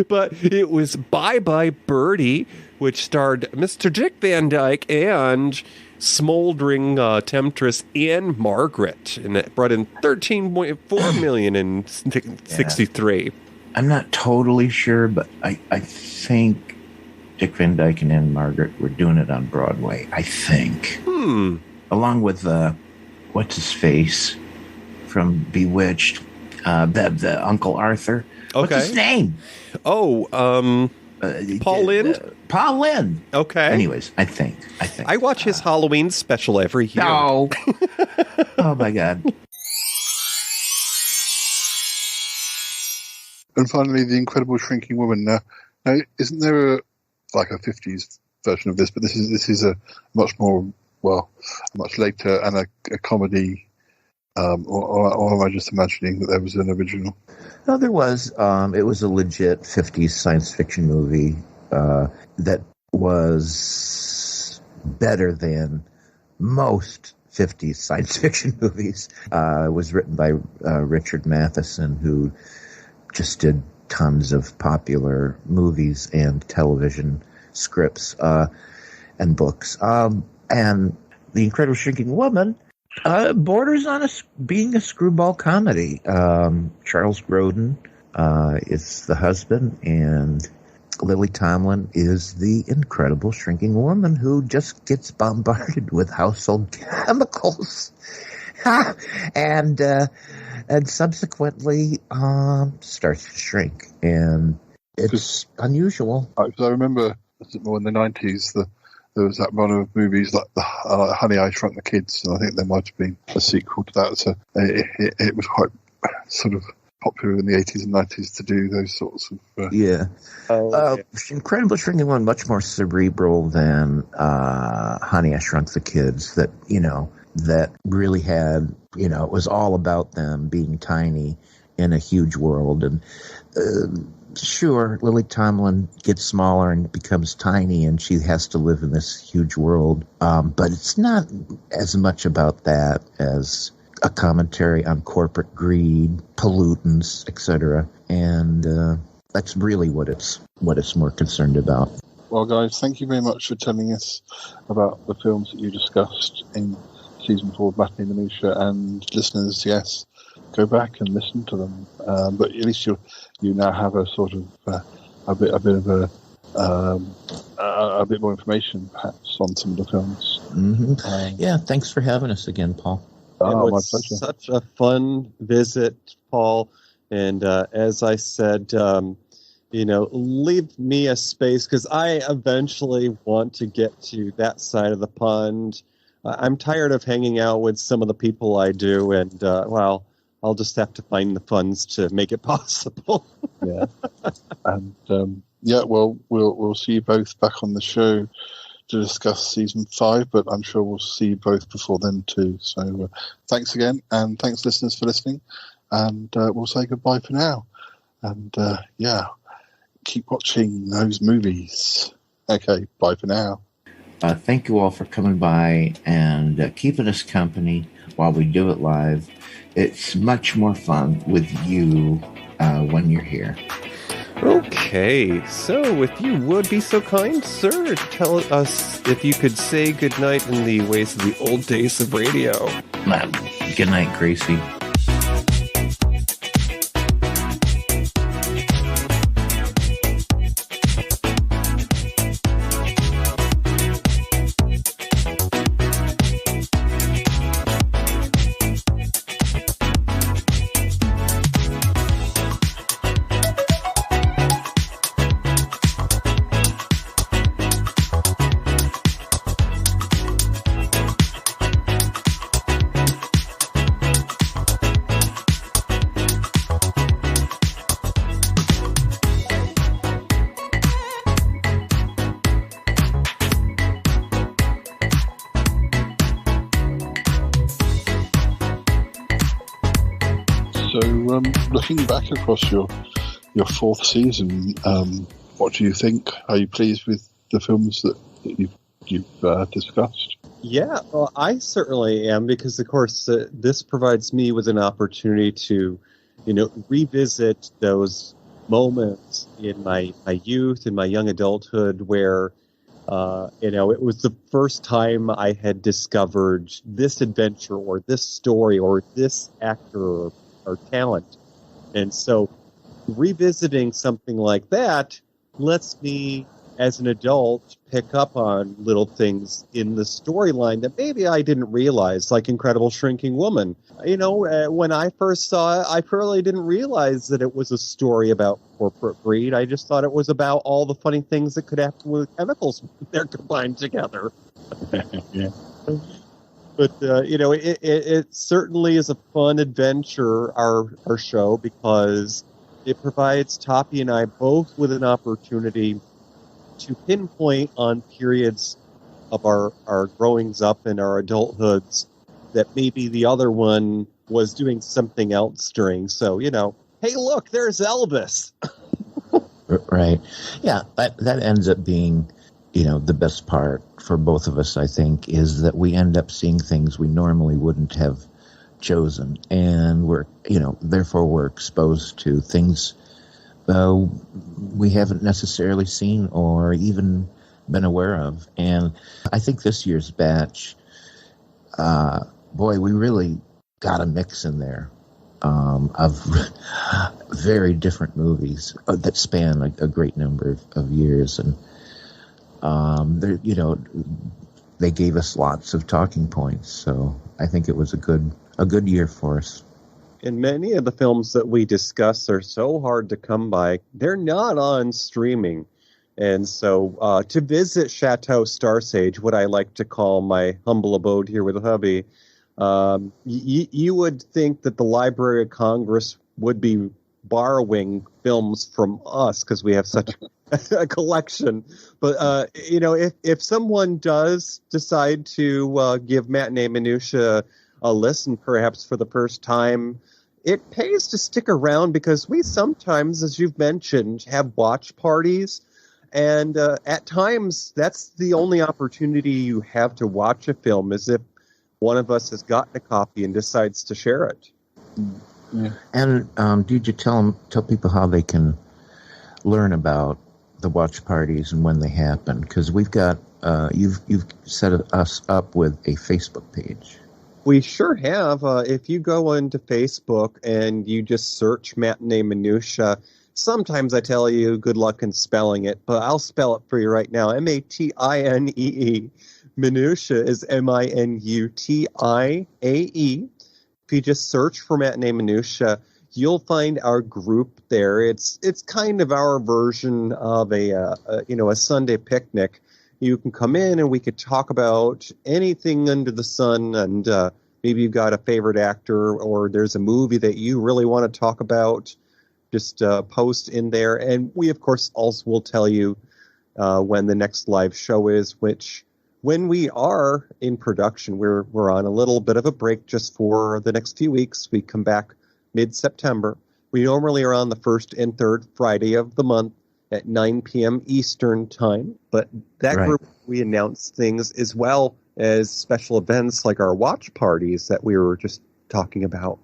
But it was Bye Bye Birdie, which starred Mr. Dick Van Dyke and smoldering temptress Anne Margaret, and it brought in $13.4 million in 1963. I'm not totally sure, but I think Dick Van Dyke and Anne Margaret were doing it on Broadway. I think. Along with what's his face from Bewitched, the Uncle Arthur. Okay. What's his name? Oh, Paul Lynde. Paul Lynde. Okay. Anyways, I think. I watch his Halloween special every year. No. Oh my God. And finally, The Incredible Shrinking Woman. Now isn't there a 50s version of this? But this is a much more, a much later, and a comedy. Or am I just imagining that there was an original? No, there was. It was a legit 50s science fiction movie that was better than most 50s science fiction movies. It was written by Richard Matheson, who just did tons of popular movies and television scripts and books. And The Incredible Shrinking Woman borders on being a screwball comedy. Charles Grodin is the husband, and Lily Tomlin is the incredible shrinking woman who just gets bombarded with household chemicals and subsequently starts to shrink. And it's unusual. Because I remember more in the 90s, there was that run of movies like Honey, I Shrunk the Kids, and I think there might have been a sequel to that. So it was quite sort of popular in the 80s and 90s to do those sorts of... Incredible Shrinking One, much more cerebral than Honey, I Shrunk the Kids, that really had, it was all about them being tiny in a huge world. And sure, Lily Tomlin gets smaller and becomes tiny, and she has to live in this huge world. But it's not as much about that as a commentary on corporate greed, pollutants, etc. And that's really what it's more concerned about. Well, guys, thank you very much for telling us about the films that you discussed in Season 4 of Matinee Minutiae, and listeners, yes, go back and listen to them. But at least you now have a sort of a bit more information, perhaps, on some of the films. Mm-hmm. Thanks for having us again, Paul. Oh, my pleasure. Such a fun visit, Paul. And as I said, leave me a space, because I eventually want to get to that side of the pond I'm tired of hanging out with some of the people I do, and well, I'll just have to find the funds to make it possible. Yeah, and well, we'll see you both back on the show to discuss season 5, but I'm sure we'll see you both before then too. So thanks again, and thanks listeners for listening, and we'll say goodbye for now. And keep watching those movies. Okay, bye for now. Thank you all for coming by and keeping us company while we do it live. It's much more fun with you when you're here. Okay, so if you would be so kind, sir, tell us if you could say goodnight in the ways of the old days of radio. Good night, Gracie. Looking back across your fourth season, what do you think? Are you pleased with the films that you've discussed? Yeah, well, I certainly am, because of course this provides me with an opportunity to, revisit those moments in my youth, in my young adulthood, where it was the first time I had discovered this adventure or this story or this actor or talent. And so revisiting something like that lets me, as an adult, pick up on little things in the storyline that maybe I didn't realize, like Incredible Shrinking Woman. When I first saw it, I probably didn't realize that it was a story about corporate greed. I just thought it was about all the funny things that could happen with chemicals when they're combined together. Yeah. But, it certainly is a fun adventure, our show, because it provides Toppy and I both with an opportunity to pinpoint on periods of our growings up and our adulthoods that maybe the other one was doing something else during. So, hey, look, there's Elvis. Right. Yeah, that ends up being, the best part for both of us, I think, is that we end up seeing things we normally wouldn't have chosen. And therefore we're exposed to things we haven't necessarily seen or even been aware of. And I think this year's batch, we really got a mix in there of very different movies that span a great number of years. And they gave us lots of talking points. So I think it was a good year for us. And many of the films that we discuss are so hard to come by. They're not on streaming. And so to visit Chateau Starsage, what I like to call my humble abode here with hubby, you would think that the Library of Congress would be borrowing films from us because we have such a collection. But, if someone does decide to give Matinee Minutiae a listen, perhaps for the first time, it pays to stick around, because we sometimes, as you've mentioned, have watch parties. And at times, that's the only opportunity you have to watch a film, is if one of us has gotten a copy and decides to share it. Yeah. And did you tell people how they can learn about the watch parties and when they happen? Because we've got you've set us up with a Facebook page. We sure have. If you go into Facebook and you just search Matinee Minutiae, sometimes I tell you good luck in spelling it, but I'll spell it for you right now. Matinee. Minutiae is Minutiae. If you just search for Matinee Minutiae, you'll find our group there. It's kind of our version of a Sunday picnic. you can come in and we could talk about anything under the sun, and maybe you've got a favorite actor or there's a movie that you really want to talk about. Just post in there, and we, of course, also will tell you when the next live show is, which when we are in production, we're on a little bit of a break just for the next few weeks. We come back mid-September. We normally are on the first and third Friday of the month at 9 p.m. Eastern time, but that group, we announce things as well as special events like our watch parties that we were just talking about.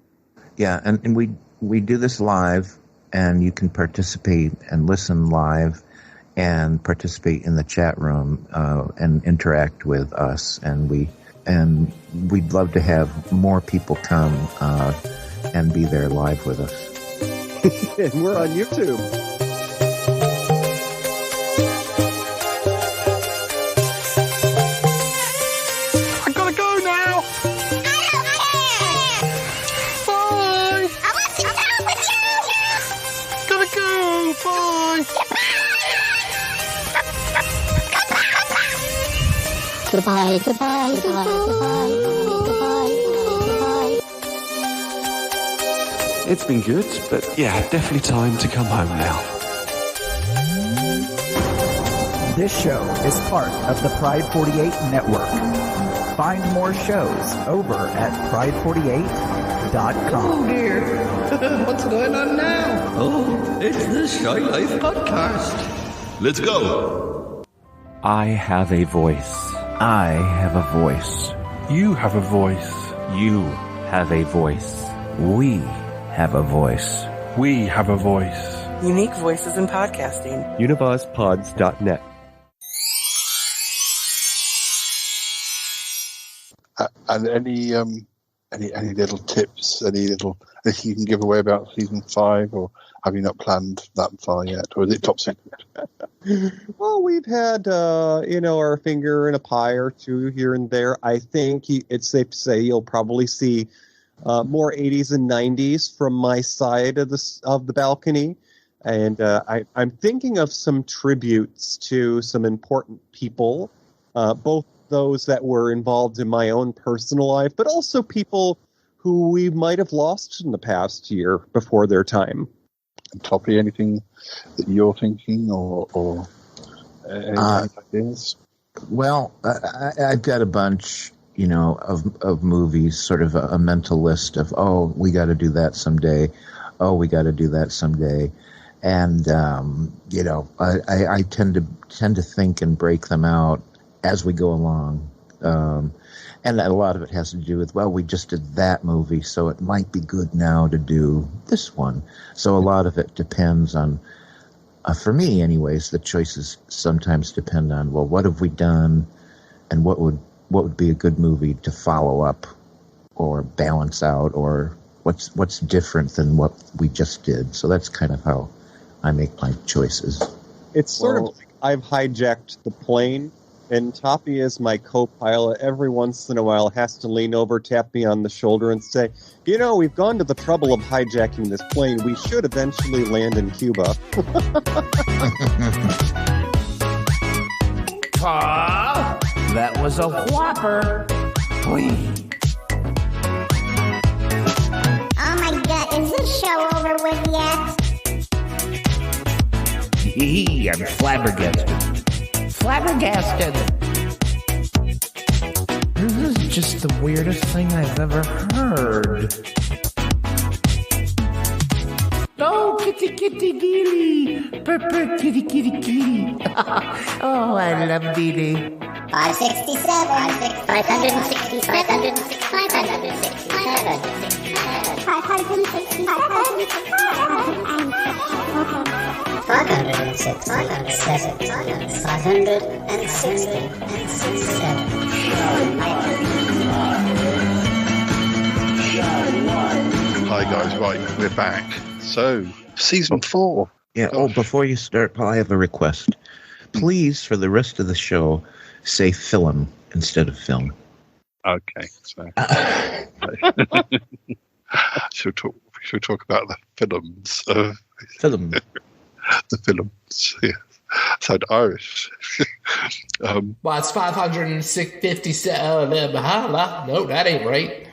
Yeah, and we do this live, and you can participate and listen live and participate in the chat room and interact with us. And we'd love to have more people come and be there live with us. And we're on YouTube. I gotta go now. Bye. I want to go with you. Gotta go. Bye. Goodbye, goodbye, goodbye, goodbye, goodbye, goodbye. It's been good, but yeah, definitely time to come home now. This show is part of the Pride 48 network. Find more shows over at pride48.com. Oh dear, what's going on now? Oh, it's the Shy Life podcast. Let's go. I have a voice. I have a voice. You have a voice. You have a voice. We have a voice. We have a voice. Unique voices in podcasting. UnivazPods.net. And any little tips, anything you can give away about season 5, or have you not planned that far yet, or is it top secret? Well, we've had our finger in a pie or two here and there. I think it's safe to say you'll probably see more 80s and 90s from my side of the balcony, and I'm thinking of some tributes to some important people, both those that were involved in my own personal life, but also people who we might have lost in the past year before their time. And Toppy, anything that you're thinking, or any ideas? Well, I've got a bunch, of movies, sort of a mental list of, we got to do that someday. Oh, we got to do that someday. And, I tend to think and break them out as we go along. And a lot of it has to do with, we just did that movie, so it might be good now to do this one. So a lot of it depends on, for me anyways, the choices sometimes depend on, what have we done, and what would be a good movie to follow up or balance out, or what's different than what we just did. So that's kind of how I make my choices. It's sort of like I've hijacked the plane, and Toppy is my co-pilot. Every once in a while has to lean over, tap me on the shoulder, and say, we've gone to the trouble of hijacking this plane. We should eventually land in Cuba. Paul, that was a whopper. Whee. Oh my God, is this show over with yet? I'm flabbergasted. Flabbergasted. This is just the weirdest thing I've ever heard. Oh, kitty, kitty, gilly. Purr, kitty, kitty, kitty. Oh, I love Dee 567, 560, 560, 560, 560, Hi guys, right, we're back. So, season 4. Yeah. Before you start, Paul, I have a request. Please, for the rest of the show, say film instead of film. Okay. So, should talk about the films. Film. The films. Yeah. Sound Irish. Well, it's 550. No, that ain't right.